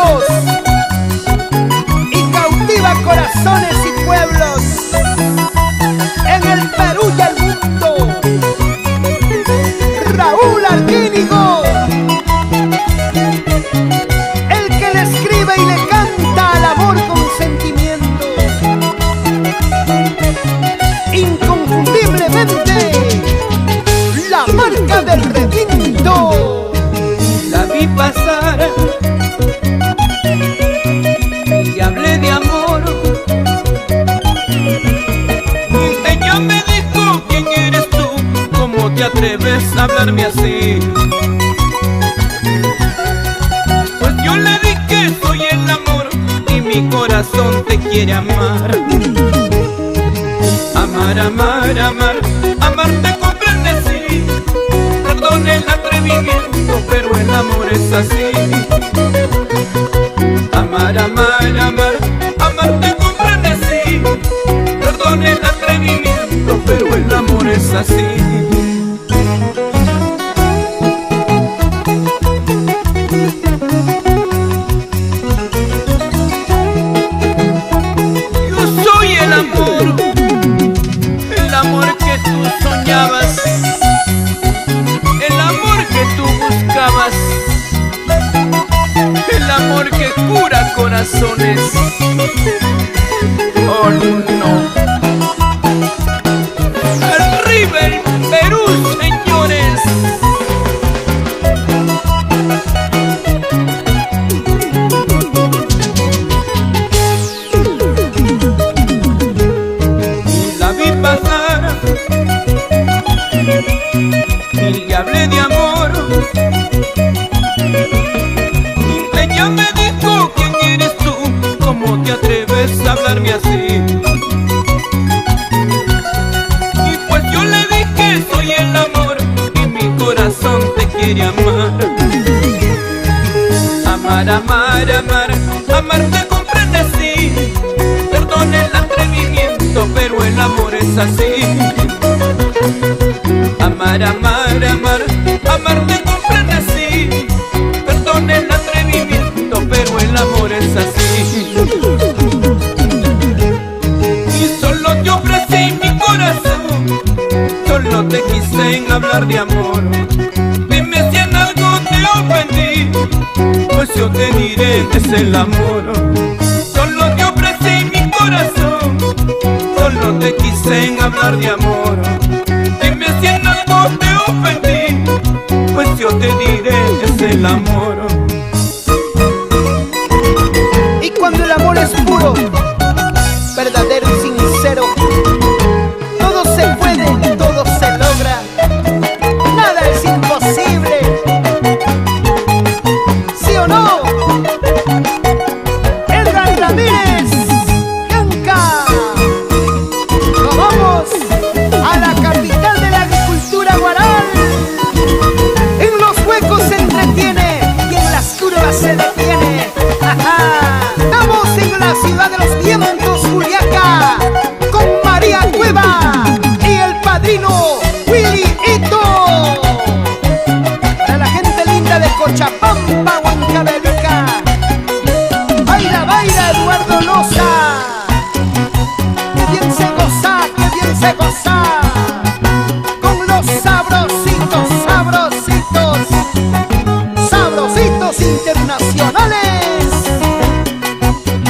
cielos y cautiva corazones y pueblos en el Perú y el mundo. Raúl Arquínigo, el que le escribe y le canta al amor con sentimiento. Inconfundiblemente la marca del requinto. La vi pasar y hablé de amor. Ella me dijo: ¿quién eres tú? ¿Cómo te atreves a hablarme así? Pues yo le dije: soy el amor y mi corazón te quiere amar. Amar, amar, amar, amar te comprende, sí. Perdón el atrevimiento, pero el amor es así. Amar, amar, amar, amar te comprende, sí. Perdón el atrevimiento, pero el amor es así. Yo soy el amor que tú soñabas, el amor que tú buscabas, el amor que cura corazones. Oh no. Arriba el Perú, señores. La vi pasar y hablé de amor. Ella me dijo: ¿quién eres tú? ¿Cómo te atreves a hablarme así? Y pues yo le dije: soy el amor y mi corazón te quiere amar. Amar, amar, amar, amar te comprende, sí. Perdón el atrevimiento, pero el amor es así. Amar, amar, amar, amar te comprende, sí. Perdón el atrevimiento, pero el amor es así. Y solo te ofrecí mi corazón, solo te quise en hablar de amor. Dime si en algo te ofendí, pues yo te diré que es el amor. Solo te ofrecí mi corazón, solo te quise en hablar de amor. Dime si en algo te ofendí, pues yo te diré que es el amor. Y cuando el amor es puro, verdadero y sincero, todo se puede, todo se logra, nada es imposible. ¿Sí o no? Edgar Ramírez, Yanka. Nos vamos a la capital de la agricultura, Guaral. En los huecos se entretiene y en las curvas se detiene. Estamos en la ciudad de los vientos, Juliaca, con María Cueva y el padrino Willy Ito. Para la gente linda de Cochapampa, Huancavelica. Baila, baila, Eduardo Loza. Que bien se goza, que bien se goza. Con los sabrositos, sabrositos, sabrositos internacionales.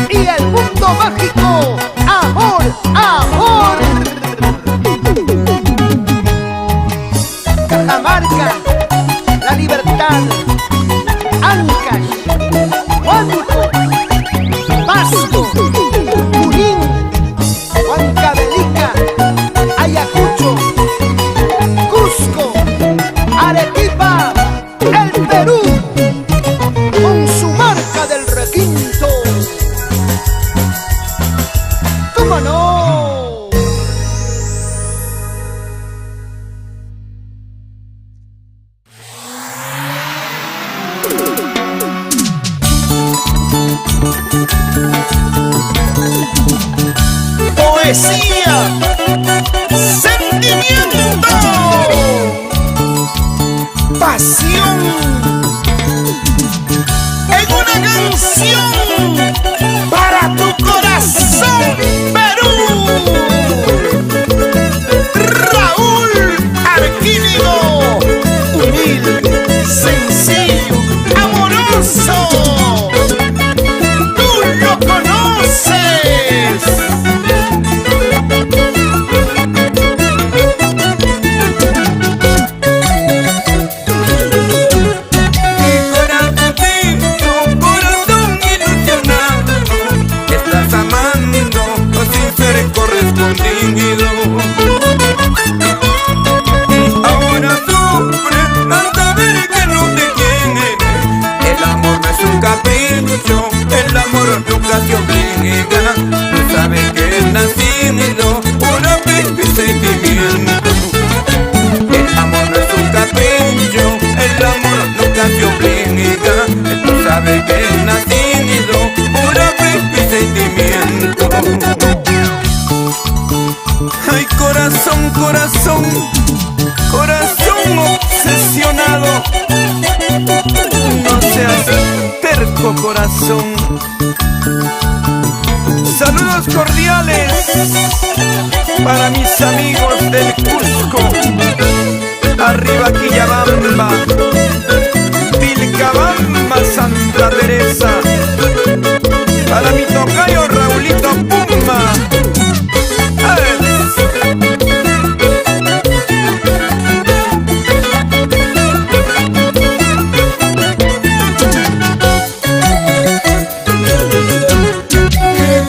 Y el mundo mágico, amor, amor. Cajamarca, La Libertad, Ancash, Huánuco, Pasco, Junín, Huancavelica, Ayacucho, Cusco, Arequipa, el Perú, con su marca del requinto. ¿Cómo no? Poesía, sentimiento, pasión en una canción. canción para tu corazón, Perú. Raúl Arquínigo, humilde, sencillo, amoroso. Tú lo conoces. Ahora sufre al saber que no te quiere. El amor no es un capricho, el amor nunca te obliga. Tú sabes que es nacido por afecto y sentimiento. El amor no es un capricho, el amor nunca te obliga. Tú sabes que es nacido por afecto y sentimiento. Ay, corazón, corazón, corazón obsesionado. No seas terco, corazón. Saludos cordiales para mis amigos del Cusco. Arriba Quillabamba, Vilcabamba, Santa Teresa. Para mi tocayo Raulito Pumba.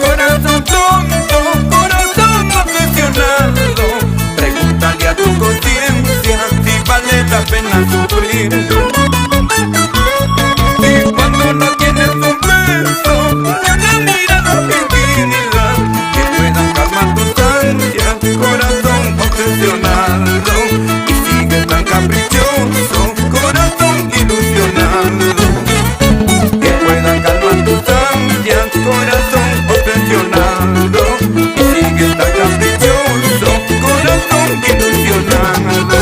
Corazón tonto, corazón obsesionado, pregúntale a tu conciencia si vale la pena sufrir. Y cuando no tienes un beso, una mirada infinidad que puedan calmar tus ansias, corazón obsesionado, y sigue tan caprichoso, corazón ilusionado, que puedan calmar tus ansias, corazón obsesionado, y sigue tan caprichoso, corazón ilusionado.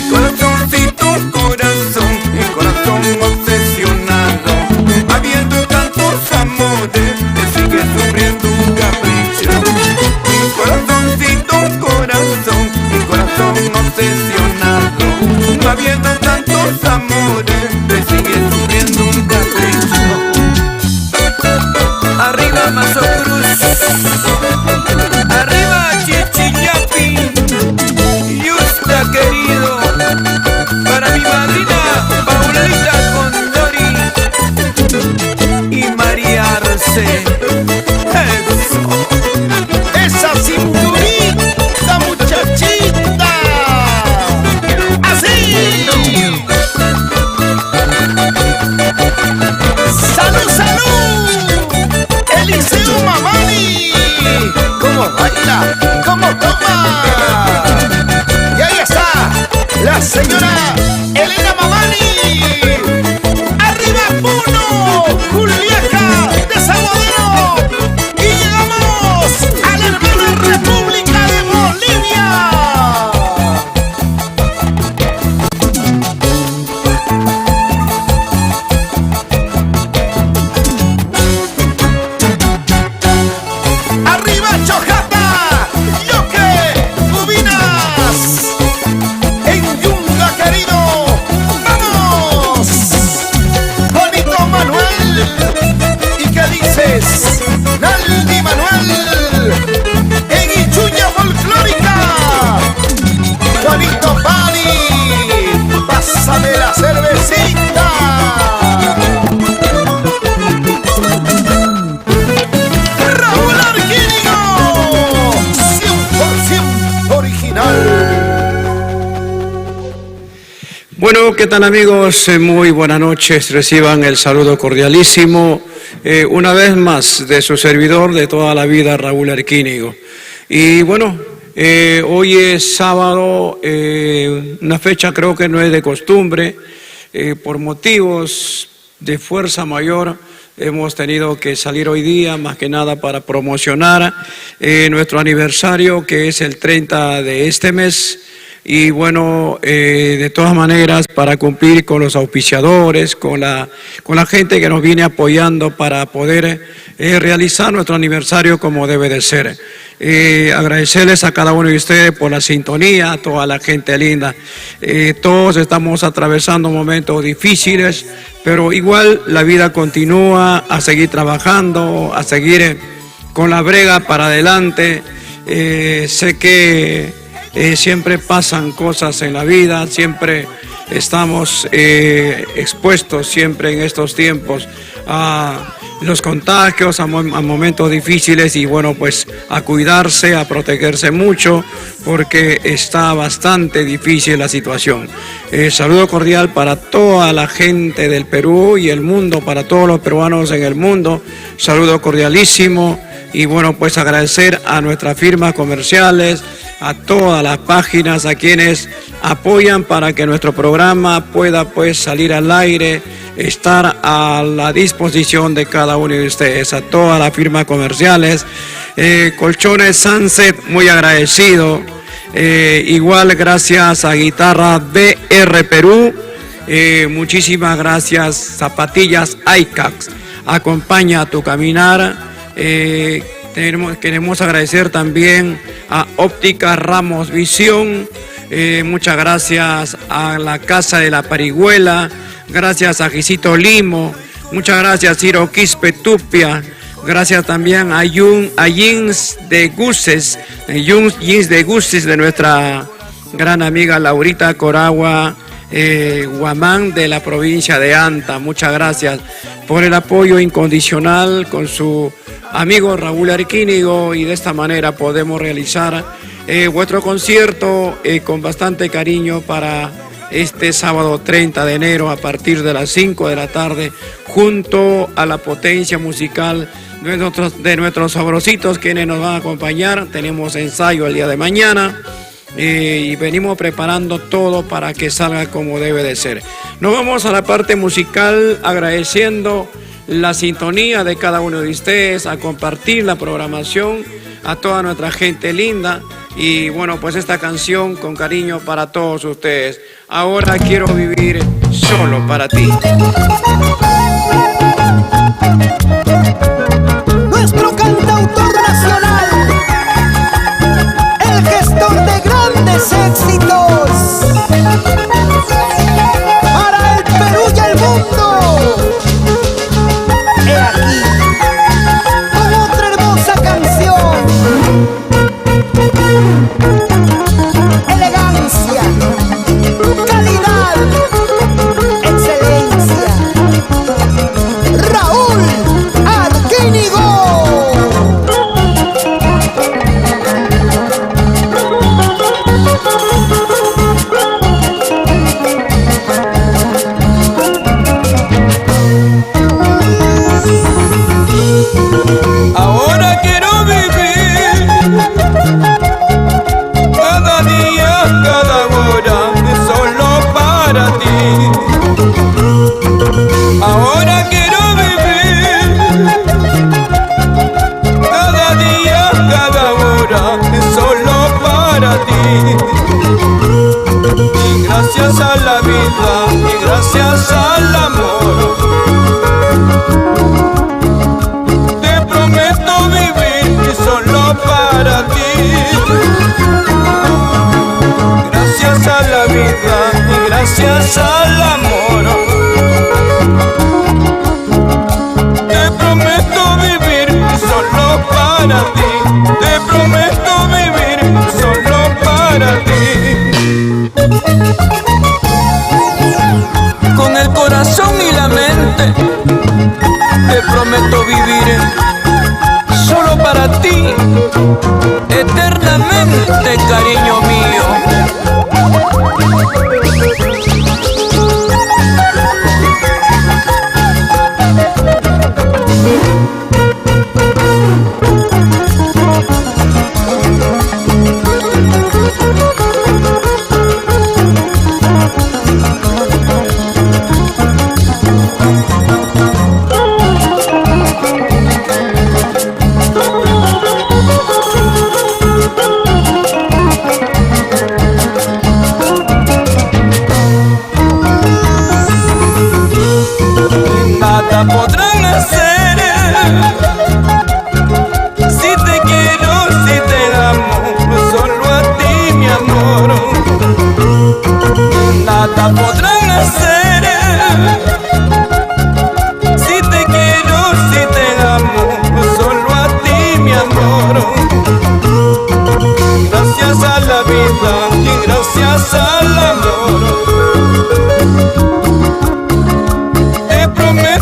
Corazoncito, corazón, mi corazón obsesionado, habiendo tantos amores, te sigue sufriendo un capricho. Mi corazoncito, corazón, mi corazón obsesionado, habiendo tantos amores, te sigue sufriendo un capricho. Arriba Mazo Cruz, arriba Chichillapi, Yusta querido, para mi madrina Paulita Condori y María Arce. Eso. Esa cinturita, muchachita. Así. Salud, salud. Eliseo Mamani. ¿Cómo baila? ¿Cómo toma? Y ahí está la señora Elena Mamani. Arriba Puno, Juliaca de Saguadero. Y llegamos a la hermana República de Bolivia. Arriba Chojata, Yoque, Ubinas. En Yunga querido, vamos. Bonito Manuel. ¿Y qué dices? Naldi Manuel. En Ichuña folclórica. Juanito Pani, pásame la cervecita. Raúl Arquínigo, 100% original. Bueno, ¿qué tal amigos? Muy buenas noches, reciban el saludo cordialísimo, una vez más de su servidor de toda la vida, Raúl Arquínigo. Y bueno, hoy es sábado, una fecha creo que no es de costumbre, por motivos de fuerza mayor, hemos tenido que salir hoy día, más que nada para promocionar nuestro aniversario, que es el 30 de este mes. y bueno, de todas maneras, para cumplir con los auspiciadores, con la gente que nos viene apoyando para poder realizar nuestro aniversario como debe de ser. Agradecerles a cada uno de ustedes por la sintonía, a toda la gente linda. Todos estamos atravesando momentos difíciles, pero igual la vida continúa, a seguir trabajando, a seguir con la brega para adelante. Sé que siempre pasan cosas en la vida, siempre estamos expuestos siempre en estos tiempos a los contagios, a momentos difíciles y bueno, pues a cuidarse, a protegerse mucho porque está bastante difícil la situación. Saludo cordial para toda la gente del Perú y el mundo, para todos los peruanos en el mundo, saludo cordialísimo y bueno, pues agradecer a nuestras firmas comerciales, a todas las páginas, a quienes apoyan para que nuestro programa pueda pues salir al aire, estar a la disposición de cada uno de ustedes, a todas las firmas comerciales. Colchones Sunset, muy agradecido. Igual gracias a Guitarra BR Perú, muchísimas gracias. Zapatillas ICAX, acompaña a tu caminar. Queremos agradecer también a Óptica Ramos Visión, muchas gracias a la Casa de la Parihuela, gracias a Gisito Limo, muchas gracias Ciro Quispe Tupia, gracias también a Jeans de Guces, de nuestra gran amiga Laurita Coragua Guamán de la provincia de Anta, muchas gracias por el apoyo incondicional con su amigo Raúl Arquínigo y de esta manera podemos realizar vuestro concierto con bastante cariño para este sábado 30 de enero a partir de las 5 de la tarde junto a la potencia musical de nuestros sabrositos quienes nos van a acompañar. Tenemos ensayo el día de mañana y venimos preparando todo para que salga como debe de ser. Nos vamos a la parte musical agradeciendo la sintonía de cada uno de ustedes, a compartir la programación, a toda nuestra gente linda y bueno, pues esta canción con cariño para todos ustedes. Ahora quiero vivir solo para ti. Nuestro cantautor nacional, el gestor de grandes éxitos, para el Perú y el mundo. He aquí, con otra hermosa canción, elegancia, calidad, excelencia, Raúl Arquínigo. Ahora quiero vivir cada día, cada hora, solo para ti. Ahora quiero vivir cada día, cada hora, solo para ti. Y gracias a la vida, y gracias al amor, solo para ti. Gracias a la vida y gracias al amor, te prometo vivir solo para ti. Te prometo vivir solo para ti. Con el corazón y la mente, te prometo vivir solo para ti, eternamente, cariño mío.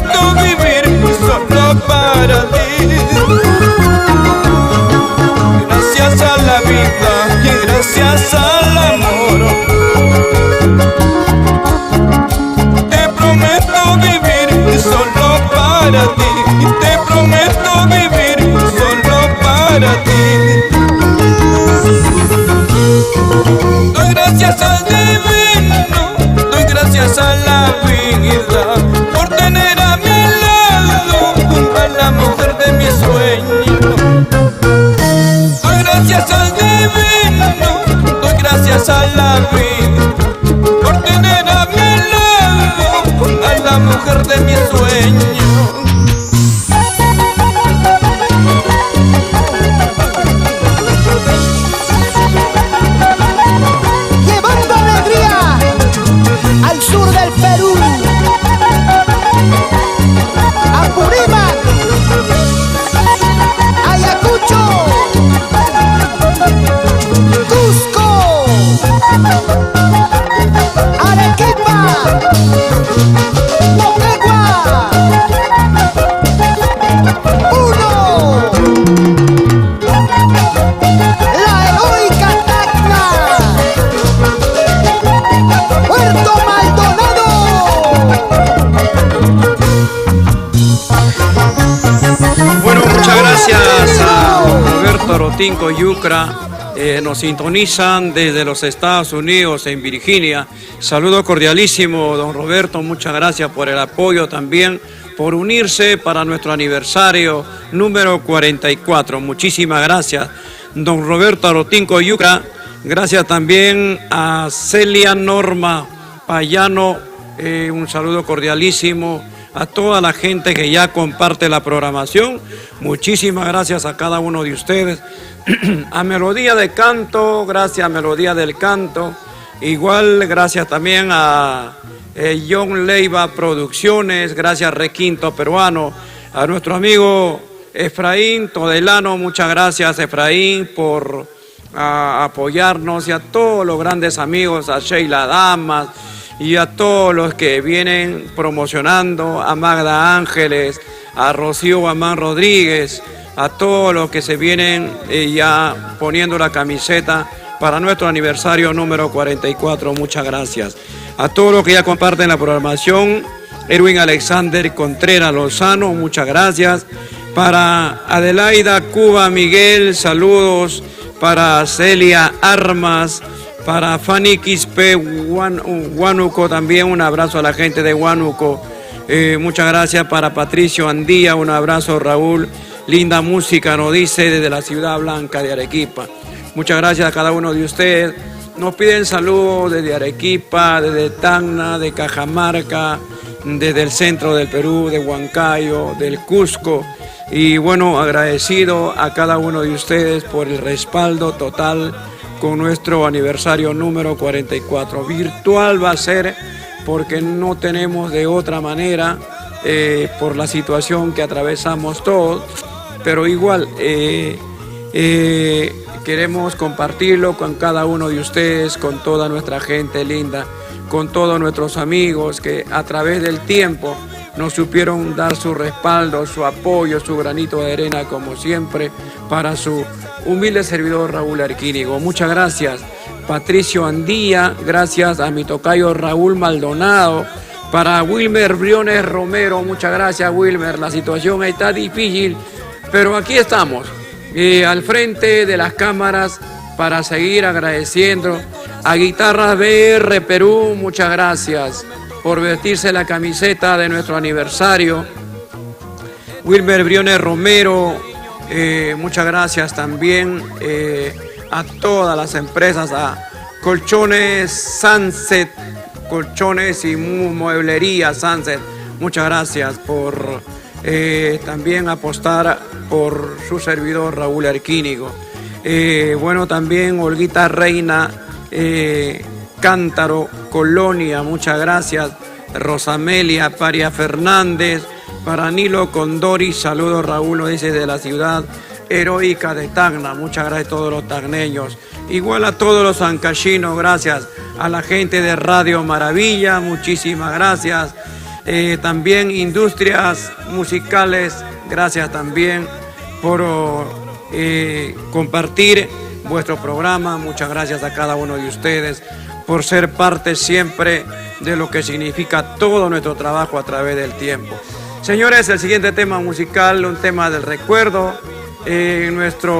prometo vivir solo para ti. Gracias a la vida y gracias al amor, te prometo vivir solo para ti. Te prometo vivir solo para ti. Doy gracias al divino, doy gracias a la vida por tener a mi lado a la mujer de mis sueños. Doy gracias al divino, doy gracias a la vida por tener a mi lado a la mujer de mis sueños. Al sur del Perú, Apurímac, Ayacucho, Cusco, Arequipa, Moquegua, Puno, la heroica Tacna, Puerto Maldonado. Bueno, muchas gracias a Roberto Arotinco Yucra. Nos sintonizan desde los Estados Unidos, en Virginia. Saludo cordialísimo, don Roberto. Muchas gracias por el apoyo también, por unirse para nuestro aniversario número 44. Muchísimas gracias, don Roberto Arotinco Yucra. Gracias también a Celia Norma Payano, un saludo cordialísimo a toda la gente que ya comparte la programación. Muchísimas gracias a cada uno de ustedes. A Melodía de Canto, gracias a Melodía del Canto. Igual gracias también a John Leiva Producciones, gracias Requinto Peruano, a nuestro amigo Efraín Todelano, muchas gracias Efraín por apoyarnos, y a todos los grandes amigos, a Sheila Damas y a todos los que vienen promocionando, a Magda Ángeles, a Rocío Guamán Rodríguez, a todos los que se vienen ya poniendo la camiseta para nuestro aniversario número 44, muchas gracias. A todos los que ya comparten la programación, Erwin Alexander Contreras Lozano, muchas gracias. Para Adelaida Cuba Miguel, saludos. Para Celia Armas, para Fanny Quispe Huánuco, también un abrazo a la gente de Huánuco. Muchas gracias. Para Patricio Andía, un abrazo. Raúl, linda música, nos dice desde la Ciudad Blanca de Arequipa. Muchas gracias a cada uno de ustedes. Nos piden saludos desde Arequipa, desde Tacna, de Cajamarca, desde el centro del Perú, de Huancayo, del Cusco. Y bueno, agradecido a cada uno de ustedes por el respaldo total con nuestro aniversario número 44. Virtual va a ser porque no tenemos de otra manera por la situación que atravesamos todos, pero igual queremos compartirlo con cada uno de ustedes, con toda nuestra gente linda, con todos nuestros amigos que a través del tiempo nos supieron dar su respaldo, su apoyo, su granito de arena, como siempre, para su humilde servidor Raúl Arquínigo. Muchas gracias, Patricio Andía, gracias a mi tocayo Raúl Maldonado, para Wilmer Briones Romero, muchas gracias Wilmer, la situación está difícil, pero aquí estamos, al frente de las cámaras para seguir agradeciendo. A Guitarras BR Perú, muchas gracias por vestirse la camiseta de nuestro aniversario. Wilmer Briones Romero, muchas gracias también a todas las empresas, a Colchones Sunset, Colchones y Mueblería Sunset, muchas gracias por también apostar por su servidor Raúl Arquínigo. Bueno, también Olguita Reina, Cántaro, Colonia, muchas gracias. Rosamelia Paria Fernández, para Nilo Condori, saludos Raúl, lo dice de la ciudad heroica de Tacna, muchas gracias a todos los tacneños. Igual a todos los ancachinos, gracias. A la gente de Radio Maravilla, muchísimas gracias. también Industrias Musicales, gracias también por compartir vuestro programa. Muchas gracias a cada uno de ustedes por ser parte siempre de lo que significa todo nuestro trabajo a través del tiempo. Señores, el siguiente tema musical, un tema del recuerdo. Nuestra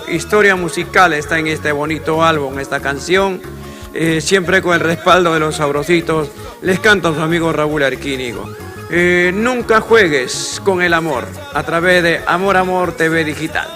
historia musical está en este bonito álbum, esta canción, siempre con el respaldo de los Sabrositos. Les canta su amigo Raúl Arquínigo. Nunca juegues con el amor, a través de Amor Amor TV Digital.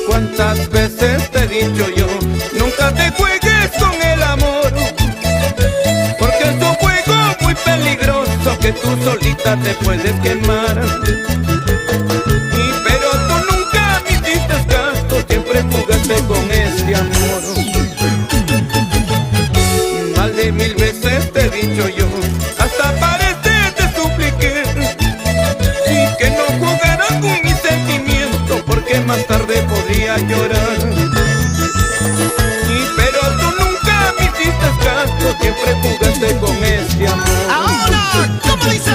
¿Cuántas veces te he dicho yo? Nunca te juegues con el amor, porque es un juego muy peligroso que tú solita te puedes quemar. Pero tú nunca me hiciste caso, siempre jugaste con este amor. Más de 1000 veces te he dicho yo, hasta parece te supliqué, y que no jugaras con mis sentimientos, porque más tarde podría llorar. Pero tú nunca me hiciste caso, siempre jugaste con este amor. Ahora, ¿cómo dice?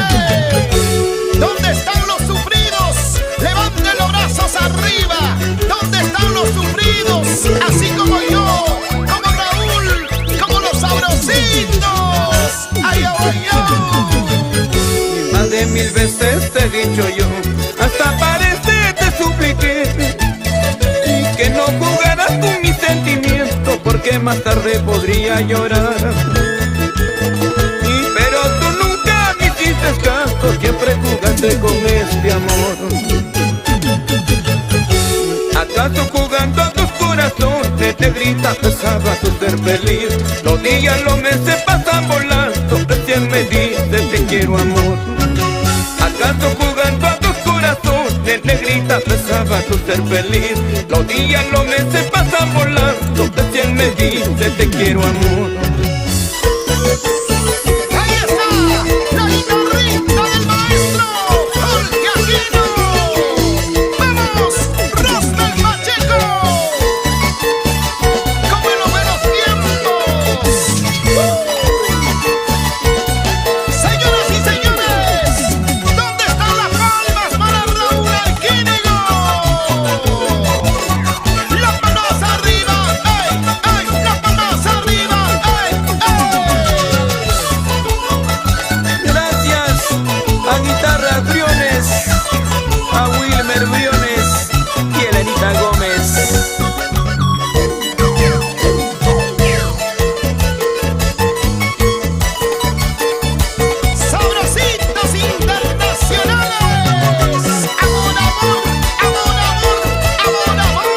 ¿Dónde están los sufridos? Levanten los brazos arriba. ¿Dónde están los sufridos? Así como yo, como Raúl, como los Sabrositos. ¡Ay, ay, ay! Más de 1000 veces te he dicho yo, hasta parece te supliqué, y que no jugaras con mis sentimientos, porque más tarde podría llorar. Pero tú nunca me hiciste caso, siempre jugaste con este amor. ¿Acaso jugando a tus corazones, negrita, pesaba tu ser feliz? Los días, los meses pasan volando, recién me dices te quiero amor. ¿Acaso jugando a tus corazones, negrita, pesaba tu ser feliz? Los días, los meses pasan volando, recién me dices te quiero amor. ¡Ahí está! ¡La guitarrita del maestro Jorge Aquino! ¡Vamos! ¡Rosmel Pacheco! ¡Como en los buenos tiempos! Señoras y señores, ¿dónde están las palmas para Raúl Arquínigo? ¡Las manos arriba! ¡Ey! ¡Ey! ¡Las manos arriba! ¡Ey! Gracias a Guitarras Briones, a Wilmer Briones y Elenita Gómez. Sabrositos internacionales. Amor, amor, amor, amor, amor, amor.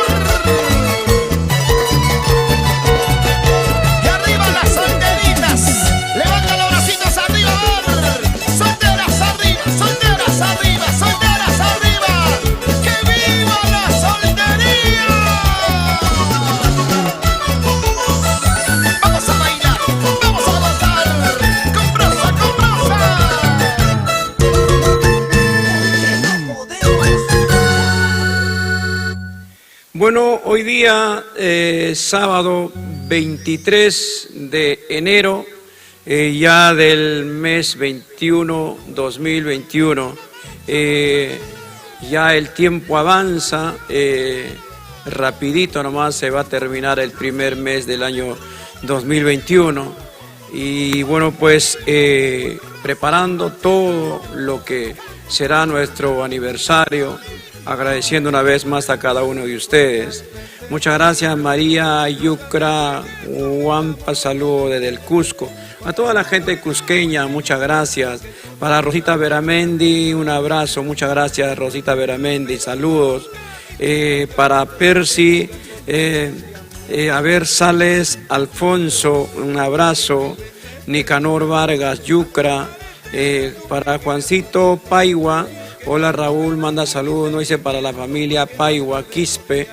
Y arriba las solteritas. Levanta los bracitos arriba, a ver. Solteras arriba, solteras arriba, solteras arriba. ¡Que viva la soltería! Vamos a bailar, vamos a gozar. Con brosa, con brosa. Bueno, hoy día, sábado 23 de enero, ya del mes 21, 2021, ya el tiempo avanza, rapidito nomás se va a terminar el primer mes del año 2021 y bueno, pues preparando todo lo que será nuestro aniversario, agradeciendo una vez más a cada uno de ustedes. Muchas gracias María Yucra Huampa, saludo desde el Cusco. A toda la gente cusqueña, muchas gracias. Para Rosita Veramendi, un abrazo, muchas gracias Rosita Veramendi, saludos. Para Percy, Sales Alfonso, un abrazo. Nicanor Vargas Yucra, para Juancito Paigua, Hola Raúl, manda saludos, no dice para la familia Paigua, Quispe,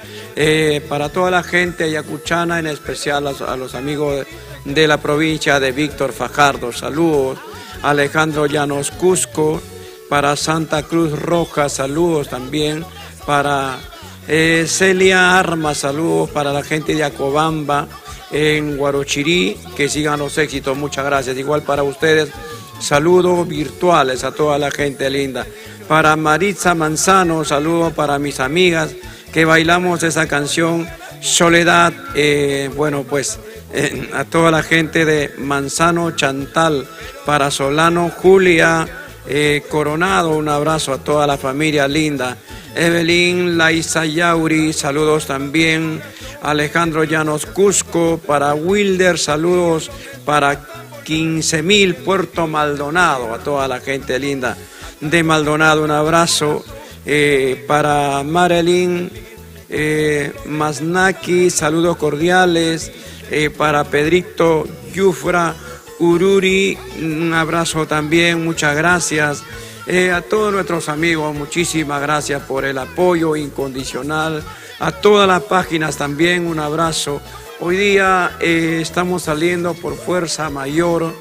para toda la gente ayacuchana, en especial a los amigos de la provincia de Víctor Fajardo, saludos. Alejandro Llanos Cusco, para Santa Cruz Roja, saludos también. Para Celia Armas, saludos para la gente de Acobamba, en Guarochirí, que sigan los éxitos, muchas gracias. Igual para ustedes, saludos virtuales a toda la gente linda. Para Maritza Manzano, saludos para mis amigas que bailamos esa canción Soledad. Bueno, pues a toda la gente de Manzano Chantal, para Solano Julia Coronado, un abrazo a toda la familia linda. Evelyn Laisa Yauri, saludos también. Alejandro Llanos Cusco, para Wilder, saludos para 15.000 Puerto Maldonado, a toda la gente linda de Maldonado, un abrazo. Para Marilyn Masnaki, saludos cordiales. Para Pedrito Yufra Ururi, un abrazo también, muchas gracias. A todos nuestros amigos, muchísimas gracias por el apoyo incondicional. A todas las páginas también un abrazo. Hoy día estamos saliendo por fuerza mayor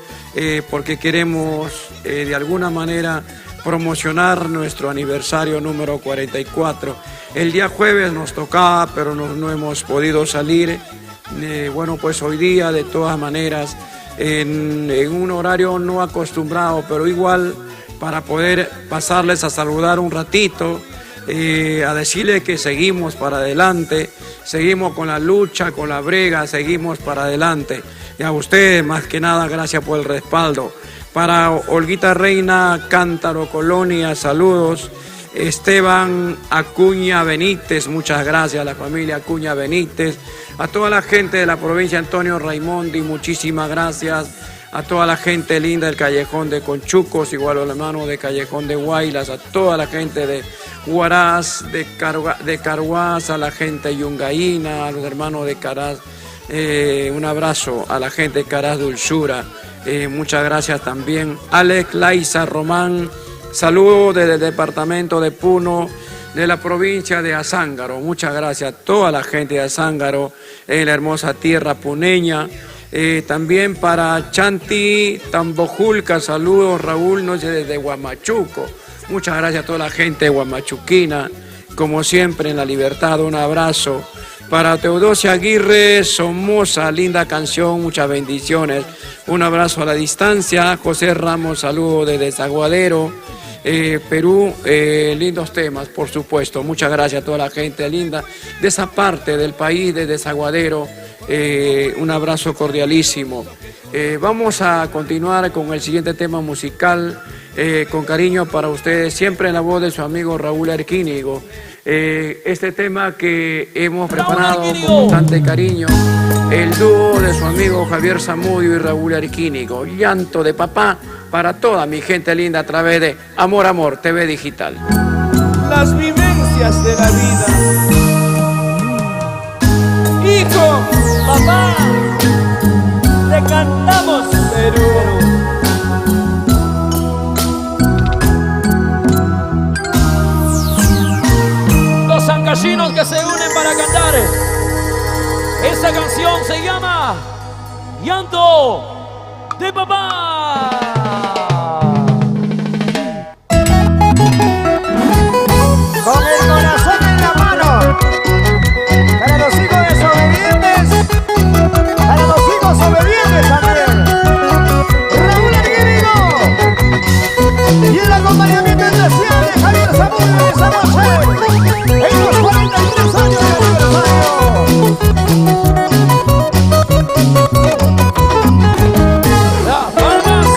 porque queremos de alguna manera promocionar nuestro aniversario número 44. El día jueves nos tocaba, pero no hemos podido salir. Bueno, pues hoy día de todas maneras en un horario no acostumbrado, pero igual para poder pasarles a saludar un ratito, a decirles que seguimos para adelante, seguimos con la lucha, con la brega, seguimos para adelante. Y a ustedes, más que nada, gracias por el respaldo. Para Olguita Reina Cántaro Colonia, saludos. Esteban Acuña Benítez, muchas gracias a la familia Acuña Benítez. A toda la gente de la provincia Antonio Raimondi, muchísimas gracias. A toda la gente linda del Callejón de Conchucos, igual a los hermanos de Callejón de Guaylas, a toda la gente de Huaraz, de Carhuaz, a la gente Yungaína, a los hermanos de Caraz, un abrazo a la gente de Caraz Dulzura, muchas gracias también. Alex Laiza Román, saludos desde el departamento de Puno, de la provincia de Azángaro, muchas gracias a toda la gente de Azángaro, en la hermosa tierra puneña. También para Chanti Tambojulca, saludos Raúl, noche desde Huamachuco. Muchas gracias a toda la gente huamachuquina, como siempre en la libertad, un abrazo. Para Teodosia Aguirre Somoza, linda canción, muchas bendiciones. Un abrazo a la distancia. José Ramos, saludos desde Desaguadero, Perú, lindos temas, por supuesto. Muchas gracias a toda la gente linda de esa parte del país, de Desaguadero. Un abrazo cordialísimo. Vamos a continuar con el siguiente tema musical, con cariño para ustedes, siempre en la voz de su amigo Raúl Arquínigo. Este tema que hemos preparado con bastante cariño, el dúo de su amigo Javier Zamudio y Raúl Arquínigo, Llanto de Papá, para toda mi gente linda a través de Amor Amor TV Digital. Las vivencias de la vida. Hijo, papá, te cantamos Perú. Dos sancallinos que se unen para cantar. Esa canción se llama Llanto de Papá. Con el corazón en la mano, para los hijos desobedientes, para los hijos obedientes también. Raúl Arquínigo y el acompañamiento especial de Javier Zamudio de esa noche en los 43 años de aniversario. Las palmas.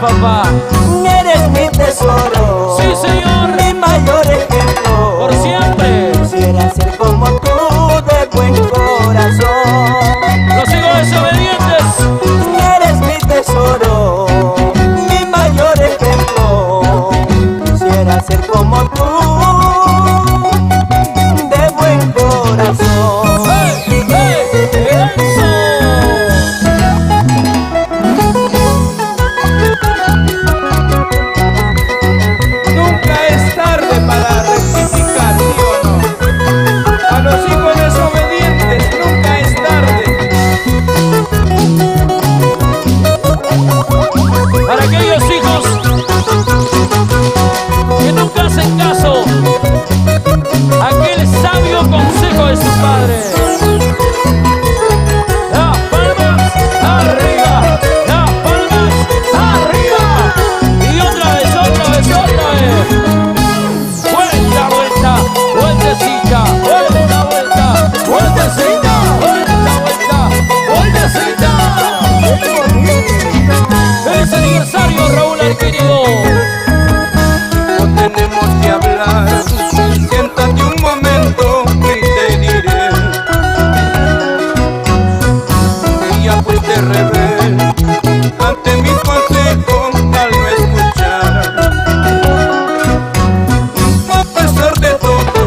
papá. Eres mi tesoro, Sí, Señor. mi mayor ejemplo. Por siempre. Quisiera ser como tú, de buen corazón. Los hijos desobedientes. Eres mi tesoro, mi mayor ejemplo. Quisiera ser como tú, de buen corazón. ¡Hey! ¡Hey! ¡Eso! Nunca es tarde para rectificar, ¿sí o no? A los hijos desobedientes nunca es tarde. Para aquellos hijos que nunca hacen caso a aquel sabio consejo de su padre. Las palmas arriba, las palmas arriba. Y otra vez, otra vez, otra vez. Vuelta, vuelta, vueltecita, vuelta, vuelta, vueltecita, vuelta, vuelta, vueltecita. ¡Feliz aniversario, Raúl Arquínigo! No tenemos que hablar, siéntate un momento y te diré. Ella fuiste rebelde ante mi consejo al no escuchar. A pesar de todo,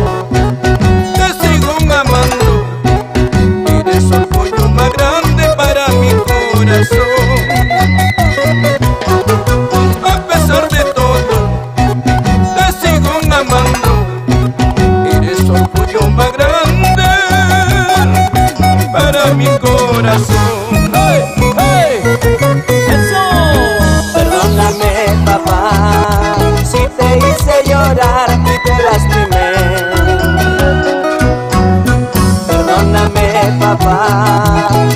te sigo amando. Eres el orgullo más grande para mi corazón. A pesar de todo, te sigo amando. Eres el orgullo más grande para mi corazón. ¡Hey! ¡Hey! ¡Eso! Perdóname, papá, si te hice llorar y te lastimé. Perdóname, papá,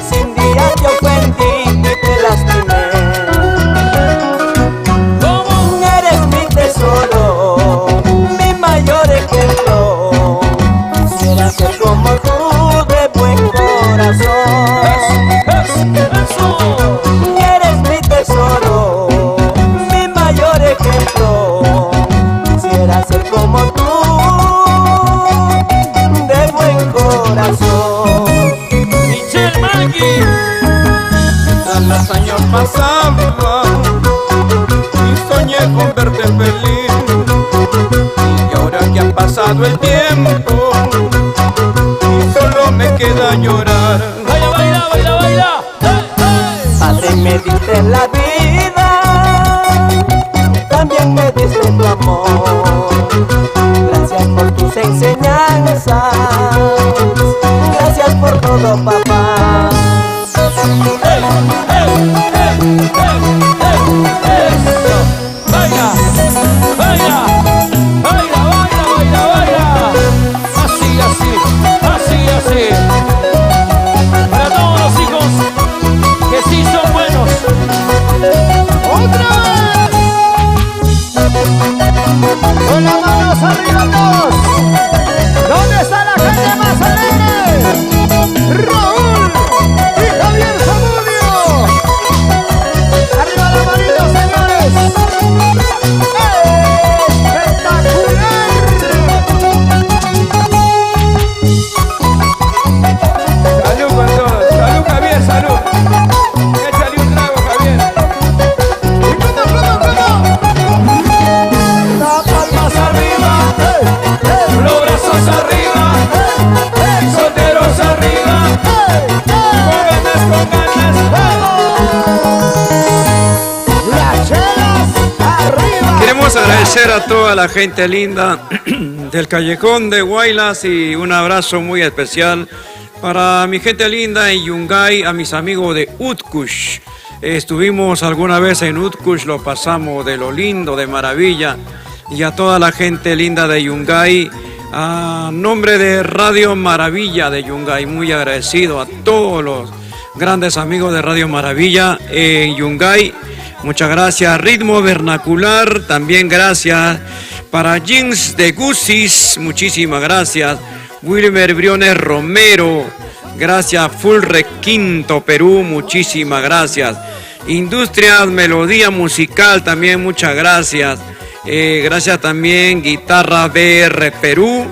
si un día te ofendí y te lastimé. ¿Cómo? Eres mi tesoro, mi mayor ejemplo. Quisiera ser como tú, de buen corazón. ¡Eso! Eres mi tesoro, mi mayor ejemplo. Quisiera ser como tú, de buen corazón. Michelle Maggi. Mientras los años pasaban y soñé con verte feliz, y ahora que ha pasado el tiempo y solo me queda llorar. Baila, baila, baila, baila. ¡Hey! ¡Hey! Padre, me diste la vida, también me diste tu amor. Gracias por tus enseñanzas, gracias por todo, papá. ¡Hey! ¡Hey! ¡Hey! ¡Hey! ¡Hey! ¡Eso! ¡Baila! ¡Baila! ¡Baila, baila, baila, baila! Así, así, así, así. Para todos los hijos que sí son buenos. ¡Otra vez! Con las manos arriba todos. ¿Dónde está la gente más alegre? Raúl y Javier Zamudio. Arriba la manito, señores. ¡Espectacular! Salud con todos, salud Javier, salud. Échale un trago, Javier. ¿Y cómo? Las palmas arriba. Los brazos arriba, solteros arriba, con ganas, Las chelas arriba. Queremos agradecer a toda la gente linda del Callejón de Guaylas y un abrazo muy especial para mi gente linda en Yungay, a mis amigos de Utkush. Estuvimos alguna vez en Utkush, lo pasamos de lo lindo, de maravilla. Y a toda la gente linda de Yungay, a nombre de Radio Maravilla de Yungay, muy agradecido a todos los grandes amigos de Radio Maravilla en Yungay. Muchas gracias. Ritmo Vernacular, también gracias. Para Jeans de Gusis, muchísimas gracias. Wilmer Briones Romero, gracias. Full Requinto Perú, muchísimas gracias. Industrias Melodía Musical, también muchas gracias. Gracias también Guitarra BR Perú.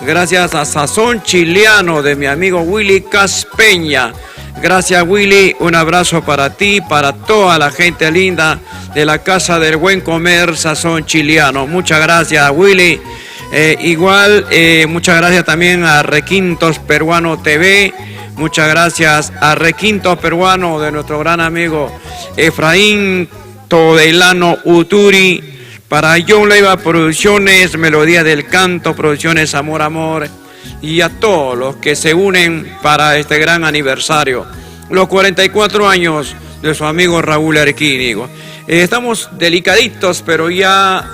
Gracias a Sazón Chileano de mi amigo Willy Caspeña. Gracias Willy, un abrazo para ti, para toda la gente linda de la Casa del Buen Comer Sazón Chileano. Muchas gracias Willy. Muchas gracias también a Requintos Peruano TV. Muchas gracias a Requintos Peruano de nuestro gran amigo Efraín Todelano Uturi. Para John Leiva Producciones, Melodía del Canto, Producciones Amor Amor, y a todos los que se unen para este gran aniversario, los 44 años de su amigo Raúl Erquínigo. Estamos delicaditos, pero ya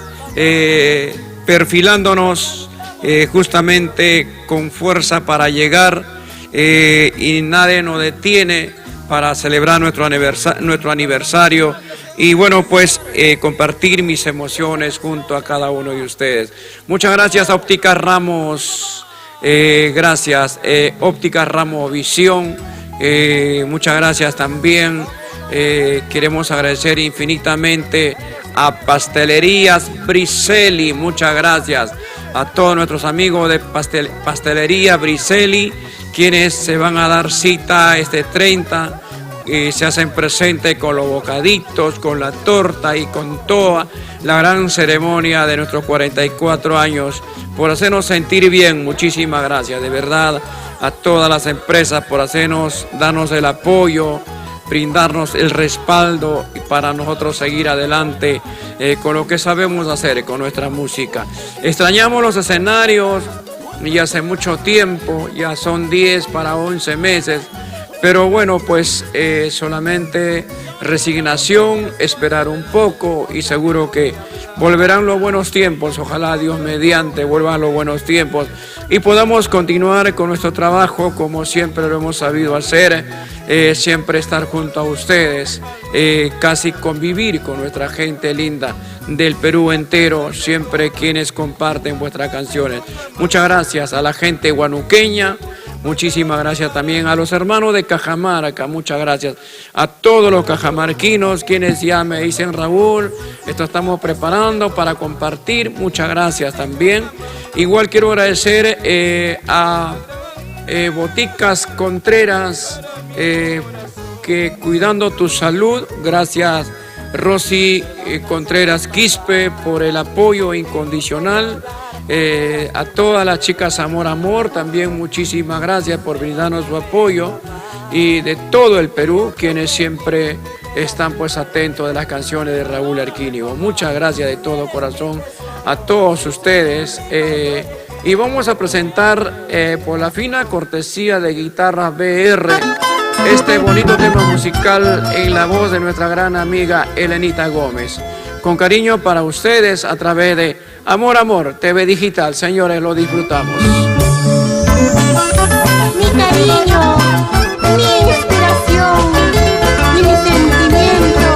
perfilándonos justamente con fuerza para llegar, y nadie nos detiene para celebrar nuestro aniversario. Y bueno, pues compartir mis emociones junto a cada uno de ustedes. Muchas gracias a Ópticas Ramos, gracias Ópticas Ramos Visión, muchas gracias también. Queremos agradecer infinitamente a Pastelerías Briselli, muchas gracias a todos nuestros amigos de Pastelería Briselli, quienes se van a dar cita este 30. Se hacen presentes con los bocaditos, con la torta y con toda la gran ceremonia de nuestros 44 años, por hacernos sentir bien. Muchísimas gracias, de verdad, a todas las empresas por darnos el apoyo, brindarnos el respaldo para nosotros seguir adelante con lo que sabemos hacer, con nuestra música. Extrañamos los escenarios y hace mucho tiempo, ya son 10 para 11 meses. Pero bueno, pues solamente resignación, esperar un poco y seguro que volverán los buenos tiempos. Ojalá Dios mediante vuelvan los buenos tiempos y podamos continuar con nuestro trabajo como siempre lo hemos sabido hacer, siempre estar junto a ustedes, casi convivir con nuestra gente linda del Perú entero, siempre quienes comparten vuestras canciones. Muchas gracias a la gente guanuqueña. Muchísimas gracias también a los hermanos de Cajamarca, muchas gracias a todos los cajamarquinos, quienes ya me dicen Raúl, esto estamos preparando para compartir, muchas gracias también. Igual quiero agradecer a Boticas Contreras, que cuidando tu salud, gracias Rosy Contreras Quispe por el apoyo incondicional. A todas las chicas Amor Amor también muchísimas gracias por brindarnos su apoyo, y de todo el Perú quienes siempre están pues atentos de las canciones de Raúl Erquínigo. Muchas gracias de todo corazón a todos ustedes, y vamos a presentar por la fina cortesía de Guitarras BR este bonito tema musical en la voz de nuestra gran amiga Elenita Gómez. Con cariño para ustedes a través de Amor Amor TV Digital. Señores, lo disfrutamos. Mi cariño, mi inspiración, mi sentimiento,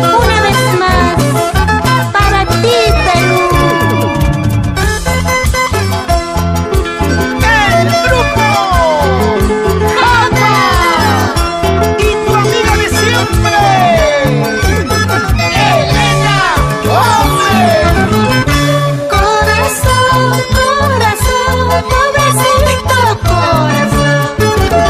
una vez más, para ti, Perú. El grupo Japa y tu amiga de siempre, Elena Gómez. Corazón, corazón, pobrecito corazón.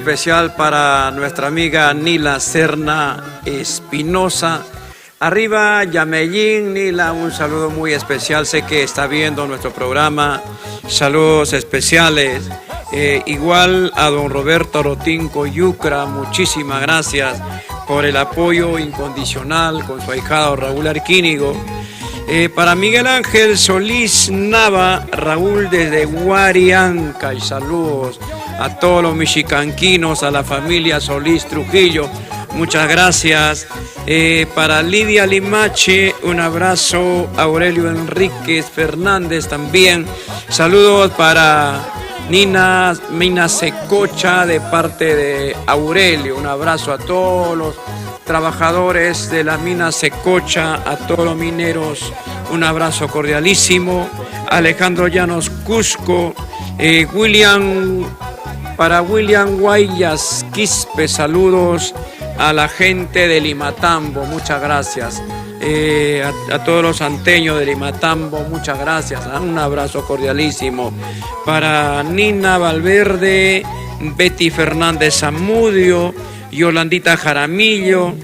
especial para nuestra amiga Nila Serna Espinosa. Arriba, Yamellín, Nila, un saludo muy especial. Sé que está viendo nuestro programa. Saludos especiales. Igual a don Roberto Rotinco Yucra, muchísimas gracias por el apoyo incondicional con su ahijado Raúl Arquínigo. Para Miguel Ángel Solís Nava, Raúl desde Guarianca, y saludos a todos los mexicanquinos, a la familia Solís Trujillo, muchas gracias. Para Lidia Limache, un abrazo. Aurelio Enríquez Fernández también, saludos para Nina Secocha de parte de Aurelio, un abrazo a todos los trabajadores de la mina Secocha, a todos los mineros, un abrazo cordialísimo. Alejandro Llanos Cusco, para William Guayas Quispe, saludos a la gente de Limatambo, muchas gracias. A todos los santeños de Limatambo, muchas gracias, un abrazo cordialísimo. Para Nina Valverde, Betty Fernández Zamudio, Yolandita Jaramillo,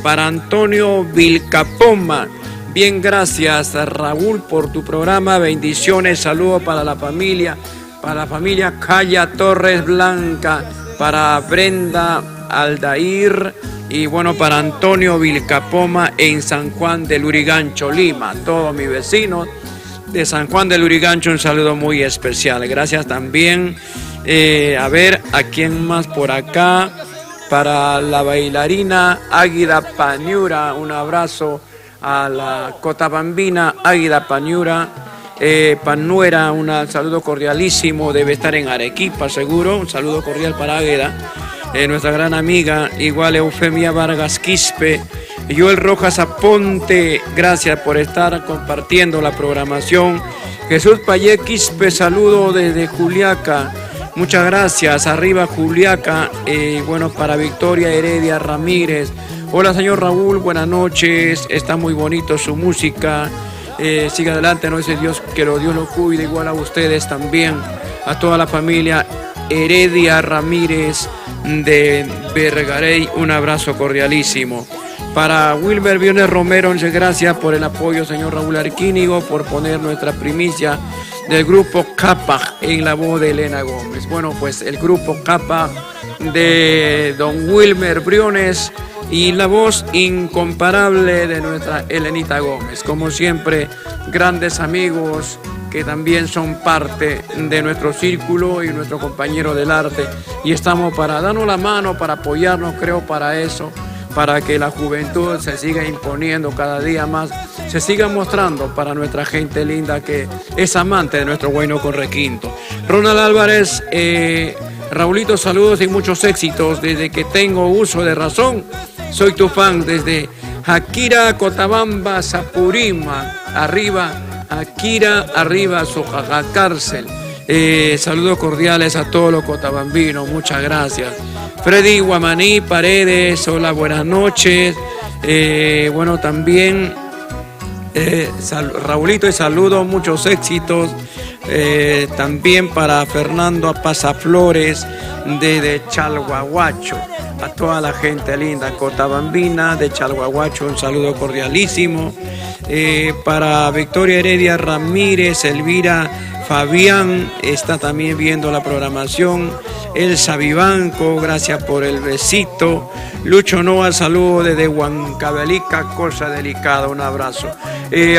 para Antonio Vilcapoma, bien, gracias Raúl por tu programa, bendiciones, saludos para la familia Calla Torres Blanca, para Brenda Aldair y bueno, para Antonio Vilcapoma en San Juan del Lurigancho, Lima, todos mis vecinos de San Juan del Lurigancho, un saludo muy especial, gracias también. A ver, ¿a quién más por acá? Para la bailarina Águida Pañura, un abrazo a la cotabambina Águida Pañura, Panuera, un saludo cordialísimo, debe estar en Arequipa seguro, un saludo cordial para Águida, nuestra gran amiga, igual Eufemia Vargas Quispe, Joel Rojas Aponte, gracias por estar compartiendo la programación. Jesús Payé Quispe, saludo desde Juliaca, muchas gracias, arriba Juliaca. Bueno, para Victoria Heredia Ramírez, hola señor Raúl, buenas noches, está muy bonito su música, siga adelante, no es Dios, que Dios lo cuide, igual a ustedes también, a toda la familia Heredia Ramírez de Vergarey, un abrazo cordialísimo. Para Wilber Viones Romero, muchas gracias por el apoyo, señor Raúl Arquínigo, por poner nuestra primicia del grupo Capa en la voz de Elena Gómez. Bueno, pues el grupo Capa de don Wilmer Briones y la voz incomparable de nuestra Elenita Gómez. Como siempre, grandes amigos que también son parte de nuestro círculo y nuestro compañero del arte. Y estamos para darnos la mano, para apoyarnos, creo, para eso, para que la juventud se siga imponiendo cada día más, se siga mostrando para nuestra gente linda que es amante de nuestro Huayno Requinto. Ronald Álvarez, Raulito, saludos y muchos éxitos. Desde que tengo uso de razón, soy tu fan desde Akira, Cotabamba, Sapurima, arriba, Akira, arriba, Sojaja Cárcel. Saludos cordiales a todos los cotabambinos, muchas gracias. Freddy Guamaní Paredes, hola, buenas noches. Bueno, también Raulito, y saludos, muchos éxitos. También para Fernando Pasaflores de Chalhuahuacho, a toda la gente linda cotabambina de Chalhuahuacho, un saludo cordialísimo. Para Victoria Heredia Ramírez, Elvira Fabián está también viendo la programación. Elsa Vivanco, gracias por el besito. Lucho Noa, saludo desde Huancavelica, cosa delicada, un abrazo.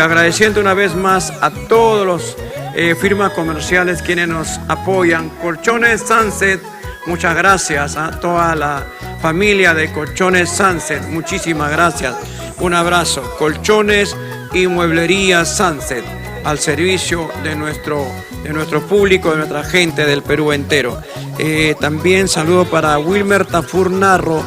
Agradeciendo una vez más a todos los firmas comerciales quienes nos apoyan. Colchones Sunset, muchas gracias a toda la familia de Colchones Sunset, muchísimas gracias. Un abrazo. Colchones y Mueblería Sunset, al servicio de nuestro público, de nuestra gente del Perú entero. También saludo para Wilmer Tafurnarro.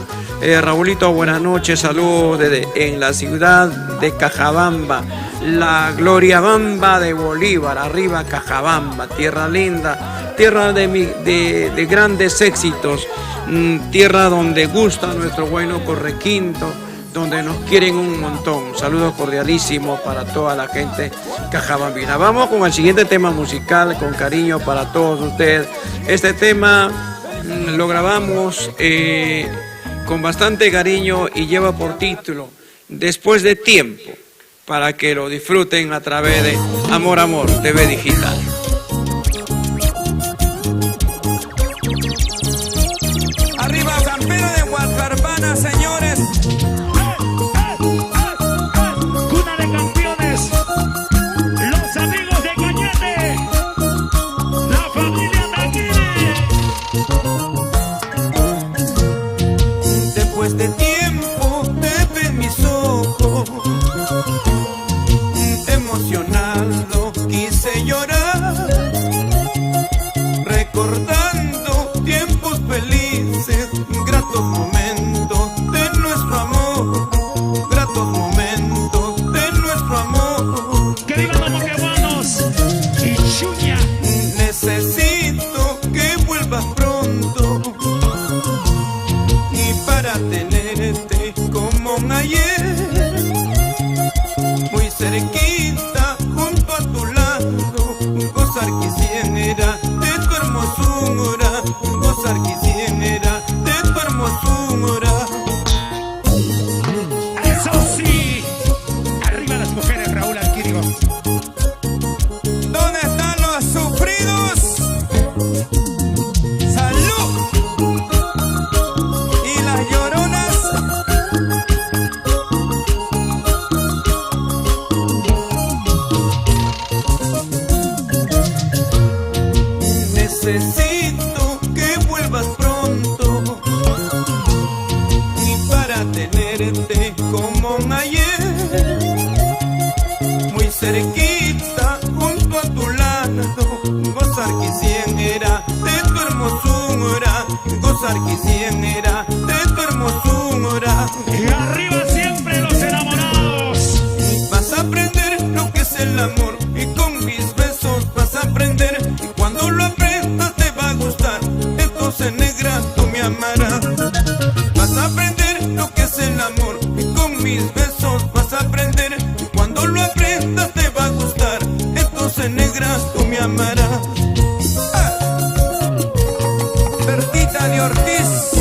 Raulito, buenas noches, saludos en la ciudad de Cajabamba, la Gloria Bamba de Bolívar, arriba Cajabamba, tierra linda, tierra de grandes éxitos, tierra donde gusta nuestro Huayno Requinto, donde nos quieren un montón. Saludos cordialísimos para toda la gente cajabambina. Vamos con el siguiente tema musical, con cariño para todos ustedes. Este tema lo grabamos con bastante cariño y lleva por título Después de Tiempo, para que lo disfruten a través de Amor Amor TV Digital. Arriba San Pedro de Huascarpana, señores. Cuna de campeones, los amigos de Cañete, la familia Taquini. Después de tiempo te ven mis ojos, emocionado quise llorar, recordando tiempos felices, gratos momentos de nuestro amor, gratos momentos de nuestro amor. Que vivan los moqueguanos y Chuña. Necesito que vuelvas pronto y para tenerte como un ayer, muy cerquita junto a tu lado, gozar quisiera de tu hermosura, gozar quisiera de tu hermosura. Eso sí, arriba las mujeres, Raúl Alquírigo. ¿Dónde están los sufridos? ¡Salud! Y las lloronas. Necesito que vuelvas pronto y para tenerte como un ayer, muy cerquita junto a tu lado, gozar quisiera de tu hermosura, gozar quisiera de tu hermosura. Y arriba siempre los enamorados. Vas a aprender lo que es el amor y con mis besos vas a aprender, y cuando lo aprendas te va a gustar, entonces negra tú me amarás. Vas a aprender lo que es el amor y con mis besos vas a aprender, y cuando lo aprendas te va a gustar, entonces negra tú me amarás. Bertita de Ortiz,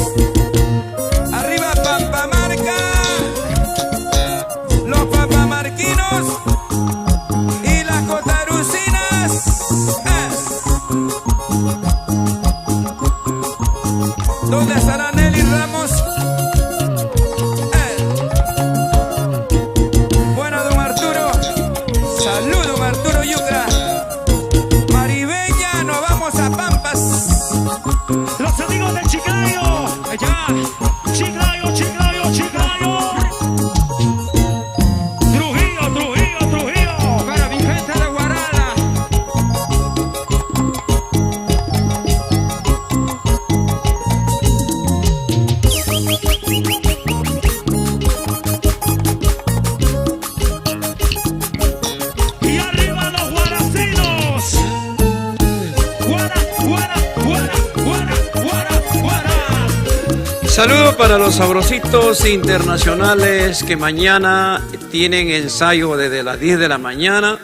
arriba Pampamarca, los papamarquinos y las cotarucinas. ¿Dónde estará Nelly Ramos? Bueno, don Arturo, salud, don Arturo Yucra. Maribella, nos vamos a Pampas. Los amigos de Chiclayo. Allá. Chiclayo, Chiclayo, Chiclayo. Trujillo, Trujillo, Trujillo. Para mi gente de Guarala. Y arriba los guaracinos. Guara, guara, guara, guara, guara, guara. Saludos para los sabrositos internacionales que mañana tienen ensayo desde las 10 de la mañana.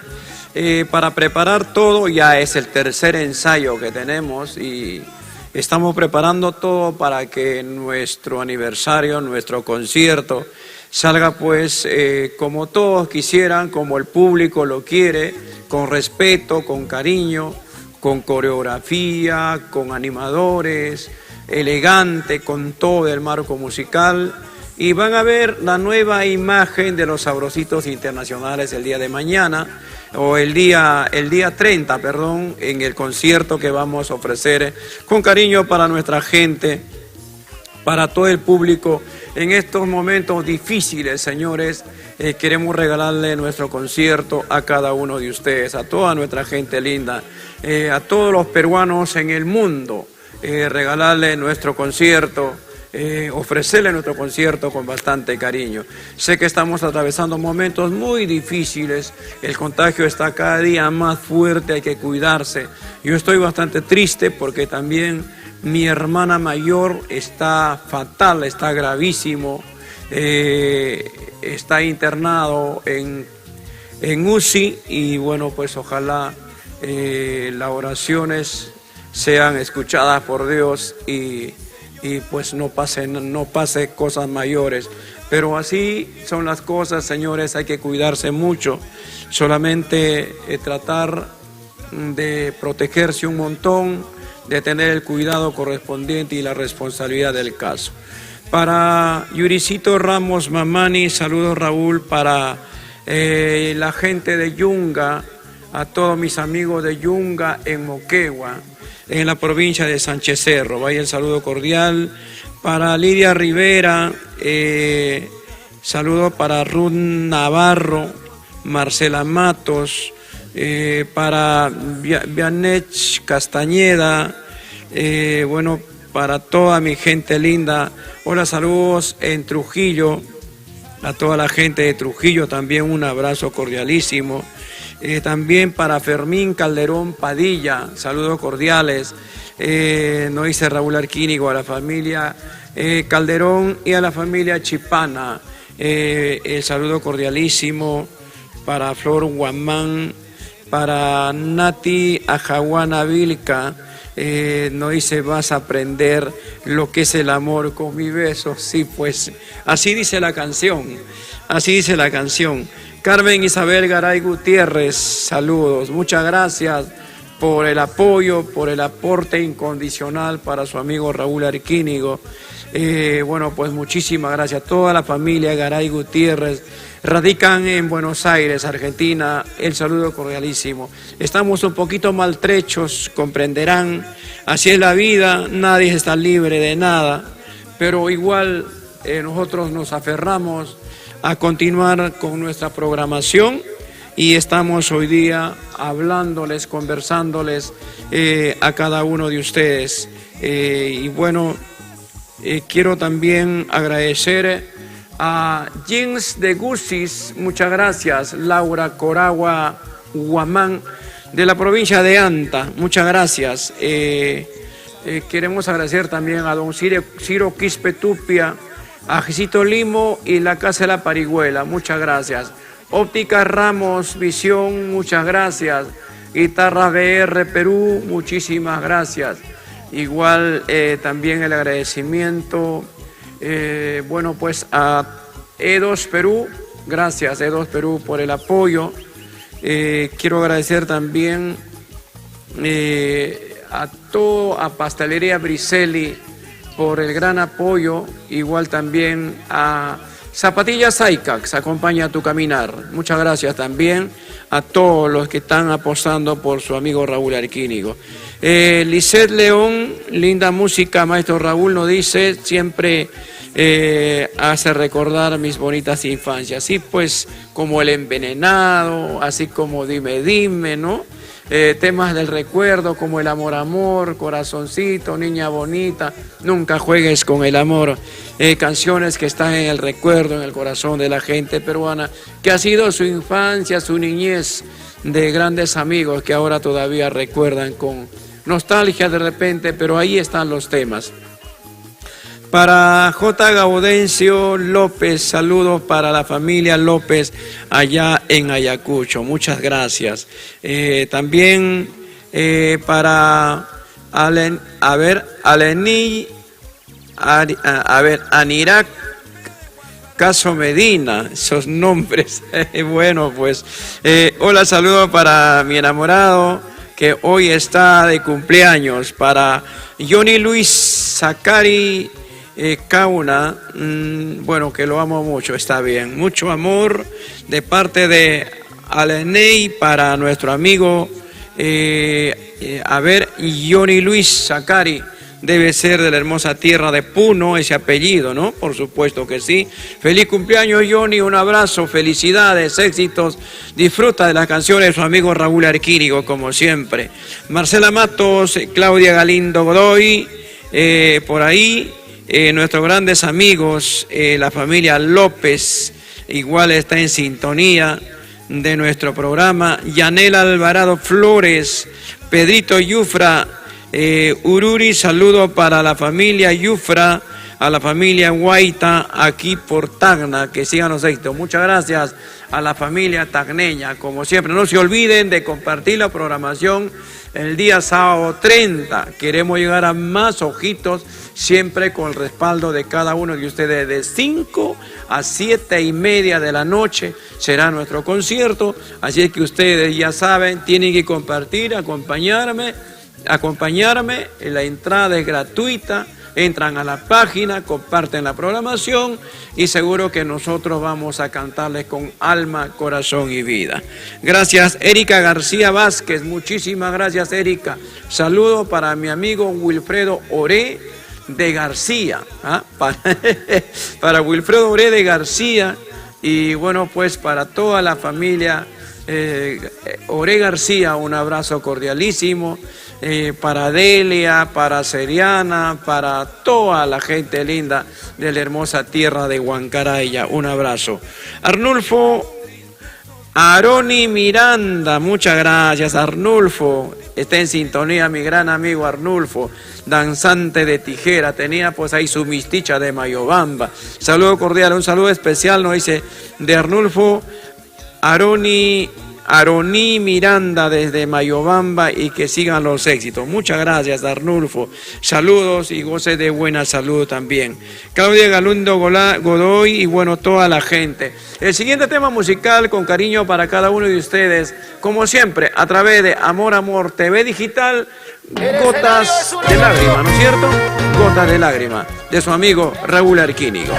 Para preparar todo, ya es el tercer ensayo que tenemos y estamos preparando todo para que nuestro aniversario, nuestro concierto, salga pues como todos quisieran, como el público lo quiere, con respeto, con cariño, con coreografía, con animadores, elegante, con todo el marco musical. Y van a ver la nueva imagen de los Sabrositos Internacionales el día de mañana, o el día 30, perdón, en el concierto que vamos a ofrecer con cariño para nuestra gente, para todo el público. En estos momentos difíciles, señores, queremos regalarle nuestro concierto a cada uno de ustedes, a toda nuestra gente linda, a todos los peruanos en el mundo, regalarle nuestro concierto, ofrecerle nuestro concierto con bastante cariño. Sé que estamos atravesando momentos muy difíciles, el contagio está cada día más fuerte, hay que cuidarse. Yo estoy bastante triste porque también mi hermana mayor está fatal, está gravísimo, está internado en UCI y bueno, pues ojalá las oraciones sean escuchadas por Dios y pues no pase cosas mayores. Pero así son las cosas, señores, hay que cuidarse mucho, solamente tratar de protegerse un montón, de tener el cuidado correspondiente y la responsabilidad del caso. Para Yuricito Ramos Mamani, saludos Raúl, para la gente de Yunga, a todos mis amigos de Yunga en Moquegua, en la provincia de Sánchez Cerro, vaya el saludo cordial. Para Lidia Rivera, saludo para Ruth Navarro, Marcela Matos, para Vianech Castañeda, bueno, para toda mi gente linda. Hola, saludos en Trujillo, a toda la gente de Trujillo también un abrazo cordialísimo. También para Fermín Calderón Padilla, saludos cordiales. Nos dice Raúl Arquínigo, a la familia Calderón y a la familia Chipana, el saludo cordialísimo para Flor Guamán, para Nati Ajahuana Vilca, nos dice, vas a aprender lo que es el amor con mi beso. Sí, pues así dice la canción, así dice la canción. Carmen Isabel Garay Gutiérrez, saludos, muchas gracias por el apoyo, por el aporte incondicional para su amigo Raúl Arquínigo. Bueno, pues muchísimas gracias. Toda la familia Garay Gutiérrez radican en Buenos Aires, Argentina. El saludo cordialísimo. Estamos un poquito maltrechos, comprenderán. Así es la vida, nadie está libre de nada, pero igual nosotros nos aferramos a continuar con nuestra programación y estamos hoy día hablándoles, conversándoles a cada uno de ustedes. Y bueno, quiero también agradecer a Jeans de Gusis, muchas gracias. Laura Coragua Guamán, de la provincia de Anta, muchas gracias. Queremos agradecer también a don Ciro Quispe Tupia, a Jesito Limo y la Casa de la Parihuela, muchas gracias. Óptica Ramos Visión, muchas gracias. Guitarra BR Perú, muchísimas gracias. Igual también el agradecimiento, bueno, pues a E2 Perú, gracias E2 Perú por el apoyo. Quiero agradecer también a Pastelería Briselli por el gran apoyo, igual también a Zapatillas Aicax, acompaña a tu caminar. Muchas gracias también a todos los que están apostando por su amigo Raúl Arquínigo. Lisette León, linda música, maestro Raúl nos dice, siempre hace recordar mis bonitas infancias. Así pues, como El Envenenado, así como Dime Dime, ¿no? Temas del recuerdo como El Amor Amor, Corazoncito, Niña Bonita, Nunca Juegues con el Amor, canciones que están en el recuerdo, en el corazón de la gente peruana, que ha sido su infancia, su niñez, de grandes amigos que ahora todavía recuerdan con nostalgia de repente, pero ahí están los temas. Para J. Gaudencio López, saludos para la familia López allá en Ayacucho, muchas gracias. También para Anirak Caso Medina, esos nombres. Bueno, pues hola, saludos para mi enamorado que hoy está de cumpleaños, para Johnny Luis Zacari Cauna, bueno, que lo amo mucho, está bien, mucho amor de parte de Alenei para nuestro amigo, Johnny Luis Zacari, debe ser de la hermosa tierra de Puno, ese apellido, ¿no? Por supuesto que sí. Feliz cumpleaños, Johnny, un abrazo, felicidades, éxitos, disfruta de las canciones de su amigo Raúl Arquínigo, como siempre. Marcela Matos, Claudia Galindo Godoy, por ahí, nuestros grandes amigos, la familia López, igual está en sintonía de nuestro programa. Yanela Alvarado Flores, Pedrito Yufra, Ururi, saludo para la familia Yufra, a la familia Guaita, aquí por Tacna, que sigan los éxitos. Muchas gracias a la familia tacneña, como siempre. No se olviden de compartir la programación el día sábado 30. Queremos llegar a más ojitos, siempre con el respaldo de cada uno de ustedes. De 5 a 7:30 de la noche será nuestro concierto. Así que ustedes ya saben, tienen que compartir, acompañarme. La entrada es gratuita. Entran a la página, comparten la programación y seguro que nosotros vamos a cantarles con alma, corazón y vida. Gracias, Erika García Vázquez. Muchísimas gracias, Erika. Saludo para mi amigo Wilfredo Oré de García. Para Wilfredo Oré de García y bueno, pues para toda la familia Oré García, un abrazo cordialísimo. Para Delia, para Seriana, para toda la gente linda de la hermosa tierra de Huancaraya, un abrazo. Arnulfo Aroni Miranda, muchas gracias Arnulfo, está en sintonía mi gran amigo Arnulfo, danzante de tijera, tenía pues ahí su misticha de Mayobamba. Saludo cordial, un saludo especial, nos dice, de Arnulfo Aroni Miranda desde Mayobamba y que sigan los éxitos. Muchas gracias, Arnulfo. Saludos y goce de buena salud también. Claudia Galundo Godoy y bueno, toda la gente. El siguiente tema musical con cariño para cada uno de ustedes, como siempre, a través de Amor Amor TV Digital, Gotas de Lágrima, ¿no es cierto? Gotas de Lágrima, de su amigo Raúl Arquínigo.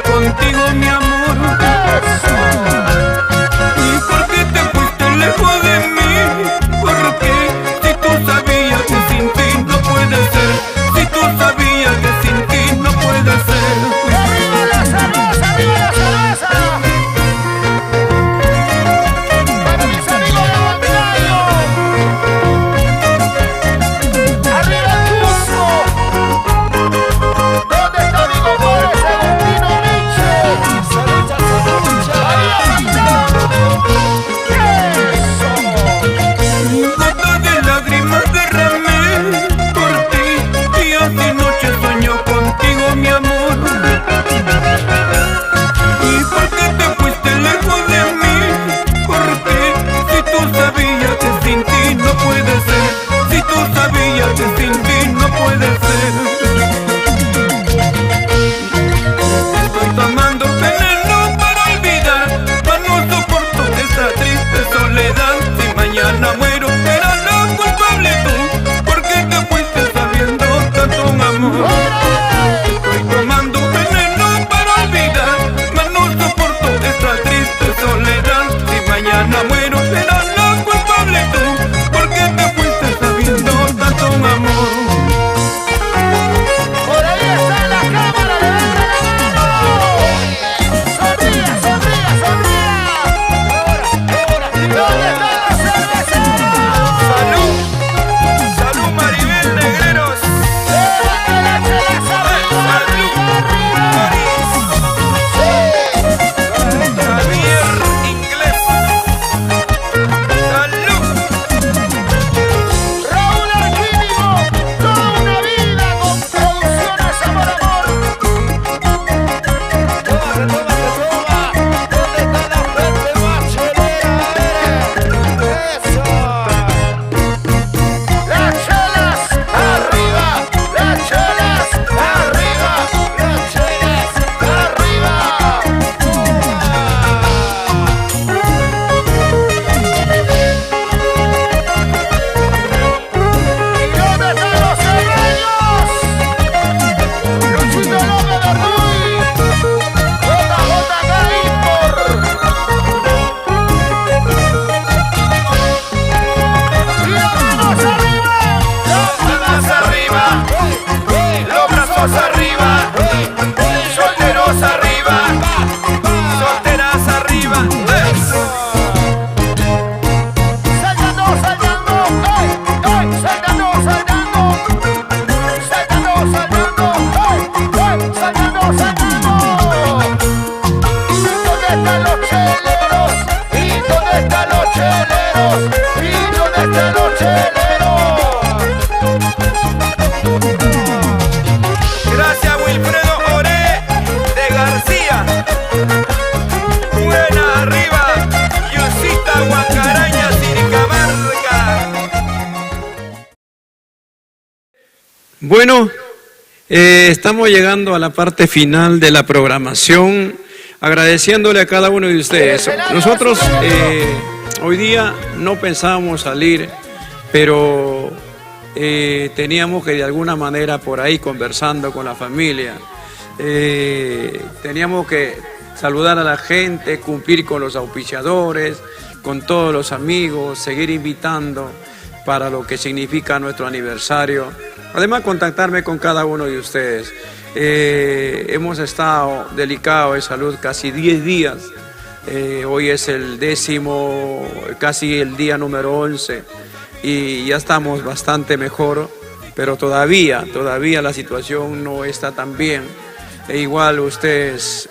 Contigo, mi amor, ¿y por qué te fuiste lejos de mí? ¿Por qué? Si tú sabías que sin ti no puede ser, si tú sabías que sin ti no puede ser. ¡Arriba la cerveza! ¡Arriba la cerveza! ¡Para mis amigos de Montevideo! ¡Arriba el Cusco! ¿Dónde está mi compadre Segundino Miche? ¡Salucha, salucha! ¡Ahí está! ¡Eso! Gotas de lágrimas derramé por ti, días y noches sueño contigo, mi amor. ¿Y por qué te fuiste lejos de mí? ¿Por qué? Si tú sabías que sin ti no puede ser, si tú sabías que sin ti no puede ser. Estoy tomando veneno para olvidar, mas no soporto esta triste soledad. Si mañana muero, serás la culpable tú, porque te fuiste sabiendo tanto un amor. Estoy tomando veneno para olvidar, mas no soporto esta triste soledad. Si mañana muero, serás la culpable tú, porque te fuiste sabiendo tanto un amor. Por ahí está la cámara, levanta la mano. Sonría, sonría, sonría. Ahora. ¿Dónde están los cerveceros? Salud, salud Maribel Negreros. Levanta la chela, arriba, arriba, arriba. Javier Inglés. Salud. Raúl Arquínigo, toda una vida con producciones Amor Amor. Toma, toma, toma. ¿Dónde está la gente más chelera? Eso. Las chelas arriba, las chelas arriba, las chelas arriba. ¿Y dónde están los cerreños? Luchito López de Ruy, JJ Impor. Y las manos arriba, los brazos arriba, solteros arriba, Solteras arriba. saltando, saltando, saltando, saltando, saltando, saltando, saltando, saltando. ¿Dónde están los cheleros? Bueno, estamos llegando a la parte final de la programación, agradeciéndole a cada uno de ustedes. Nosotros hoy día no pensábamos salir, pero teníamos que de alguna manera por ahí conversando con la familia, teníamos que saludar a la gente, cumplir con los auspiciadores, con todos los amigos, seguir invitando para lo que significa nuestro aniversario. Además, contactarme con cada uno de ustedes. Hemos estado delicados de salud casi 10 días. Hoy es el 10º, casi el día número 11. Y ya estamos bastante mejor, pero todavía la situación no está tan bien. E igual ustedes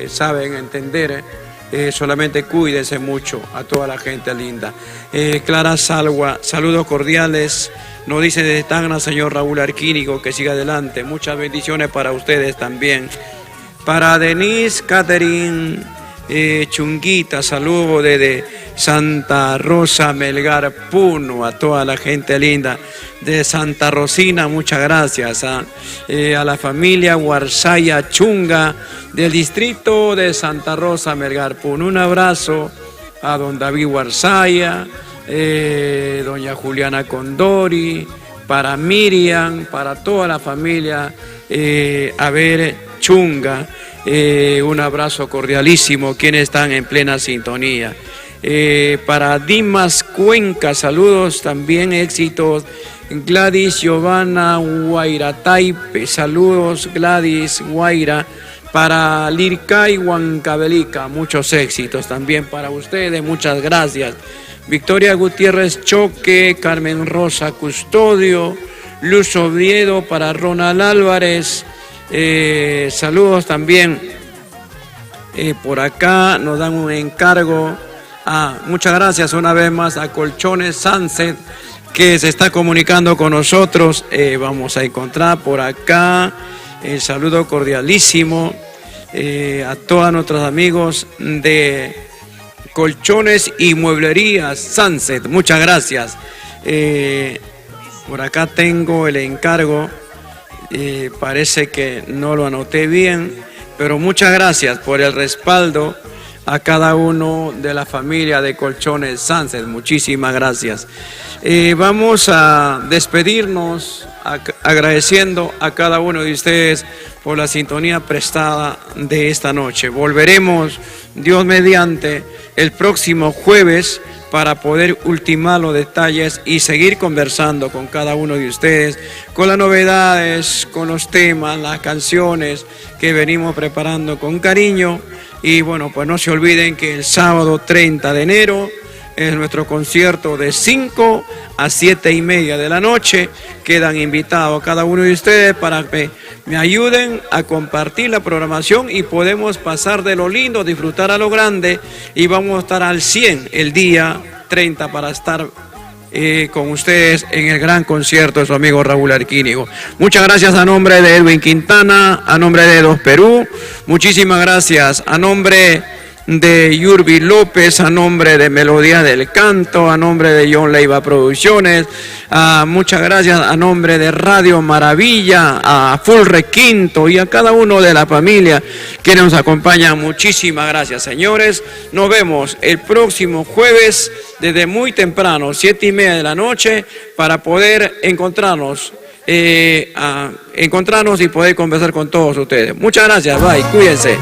saben entender, solamente cuídense mucho a toda la gente linda. Clara Salwa, saludos cordiales. Nos dice desde Tacna, señor Raúl Arquínigo, que siga adelante. Muchas bendiciones para ustedes también. Para Denise Catherine Chunguita, saludo desde Santa Rosa, Melgar, Puno, a toda la gente linda de Santa Rosina, muchas gracias. A la familia Guarsaya Chunga del distrito de Santa Rosa, Melgar, Puno. Un abrazo a don David Guarsaya, doña Juliana Condori, para Miriam, para toda la familia Chunga, un abrazo cordialísimo, quienes están en plena sintonía. Para Dimas Cuenca, saludos también, éxitos. Gladys Giovanna Guaira Taipe, saludos Gladys Guaira. Para Lircay Huancavelica, muchos éxitos también para ustedes, muchas gracias. Victoria Gutiérrez Choque, Carmen Rosa Custodio, Luz Oviedo, para Ronald Álvarez, saludos también. Por acá nos dan un encargo. Muchas gracias una vez más a Colchones Sunset, que se está comunicando con nosotros. Vamos a encontrar por acá el saludo cordialísimo a todos nuestros amigos de Colchones y Mueblerías Sunset. Muchas gracias. Por acá tengo el encargo. Parece que no lo anoté bien, pero muchas gracias por el respaldo a cada uno de la familia de Colchones Sunset. Muchísimas gracias. Vamos a despedirnos agradeciendo a cada uno de ustedes por la sintonía prestada de esta noche. Volveremos, Dios mediante, el próximo jueves para poder ultimar los detalles y seguir conversando con cada uno de ustedes, con las novedades, con los temas, las canciones que venimos preparando con cariño. Y bueno, pues no se olviden que el sábado 30 de enero es nuestro concierto de 5 a 7:30 de la noche. Quedan invitados cada uno de ustedes para que me ayuden a compartir la programación y podemos pasar de lo lindo, disfrutar a lo grande, y vamos a estar al 100 el día 30 para estar con ustedes en el gran concierto de su amigo Raúl Arquínigo. Muchas gracias a nombre de Edwin Quintana, a nombre de Dos Perú, muchísimas gracias a nombre de Yurbi López, a nombre de Melodía del Canto, a nombre de John Leiva Producciones, muchas gracias a nombre de Radio Maravilla, a Full Requinto y a cada uno de la familia que nos acompaña. Muchísimas gracias, señores. Nos vemos el próximo jueves desde muy temprano, 7:30 de la noche, para poder encontrarnos y poder conversar con todos ustedes. Muchas gracias, bye, cuídense.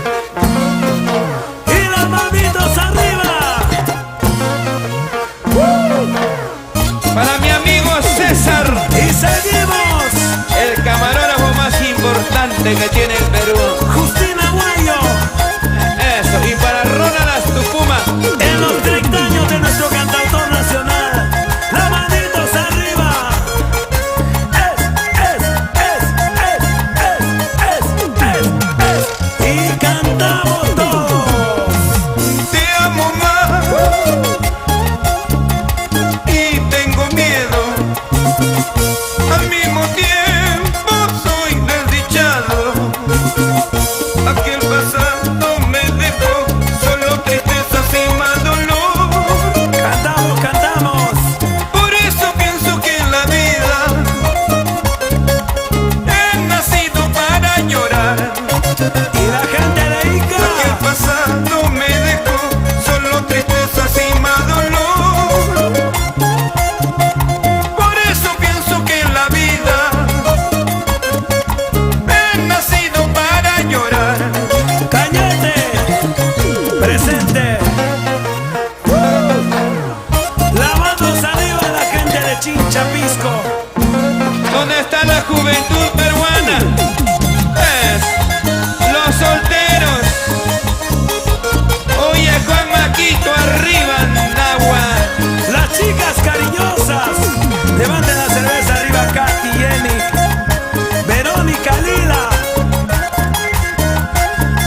Para mi amigo César, y seguimos, el camarógrafo más importante que tiene el Perú, Justina Guayo. Eso, y para Ronald Tucuma, en los 30 años de nuestro cantautor nacional, las manitos arriba. Y cantamos todos. Te amo más. Al mismo tiempo soy desdichado. juventud peruana es los solteros. Oye, Juan Maquito, arriba, Nahua. Las chicas cariñosas, levanten la cerveza arriba, Katy, Jenny, Verónica, Lila.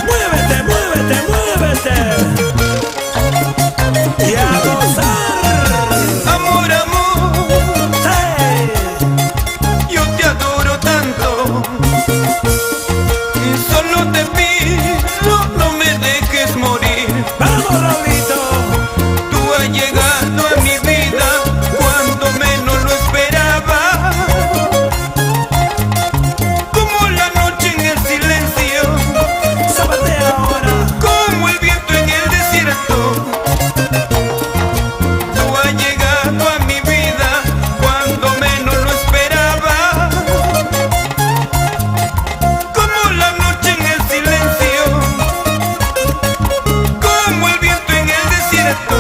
Muévete, muévete, muévete. Y a gozar. Amor, amor, Hey. yo te adoro tanto. Y solo te pido, no me dejes morir. Vamos, Raulito. Tú has llegado a mi vida cuando menos lo esperaba. Como la noche en el silencio, Zapatea ahora. como el viento en el desierto. Tú has llegado a mi vida cuando menos lo esperaba. Como la noche en el silencio, como el viento en el desierto.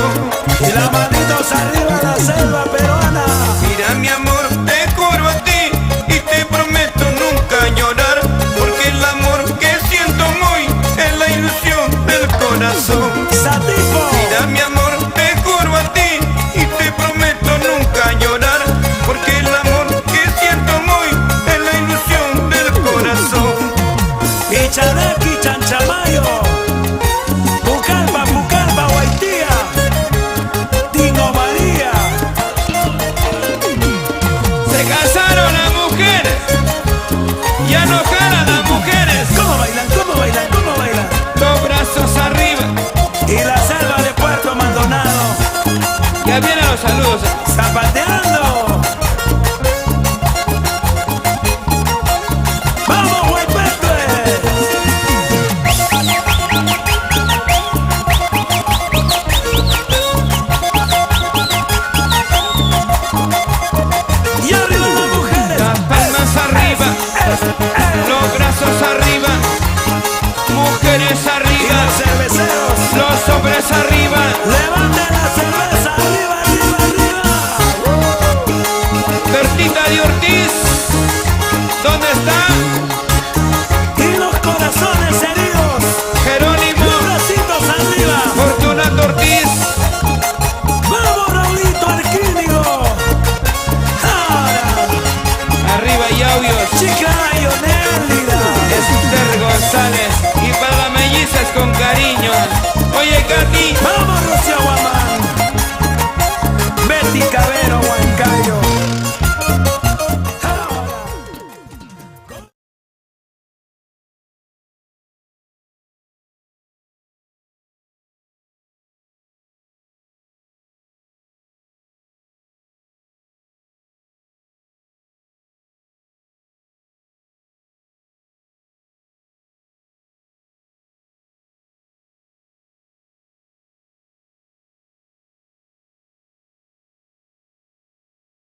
Y las manitos arriba, la selva peruana. Mira, mi amor, te juro a ti y te prometo nunca llorar, porque el amor que siento hoy es la ilusión del corazón. Satipo. Mira, mi amor, te juro a ti y te prometo nunca llorar, porque el amor que siento hoy es la ilusión del corazón. Y Chanaki, Chanchamayo. Pucallpa, Pucallpa, Guaitía. Tingo María. Se casaron las mujeres, ya no jalan las mujeres. ¿Cómo bailan? ¿Cómo bailan? ¿Cómo bailan? Dos brazos arriba, Y la selva de Puerto Maldonado. ya vienen los saludos. Zapateando. ¡Vamos, Huepepe! Y arriba las mujeres. Las palmas arriba, los brazos arriba, mujeres Y arriba, los cerveceros. los hombres arriba. Levanten la cerveza. Arriba, arriba, arriba. Bertita de Ortiz, ¿dónde está? Y los corazones heridos. Jerónimo, Los bracitos arriba. Fortunato Ortiz, ¡Vamos, Raulito Arquínigo! ¡Ahora! arriba Yaubio,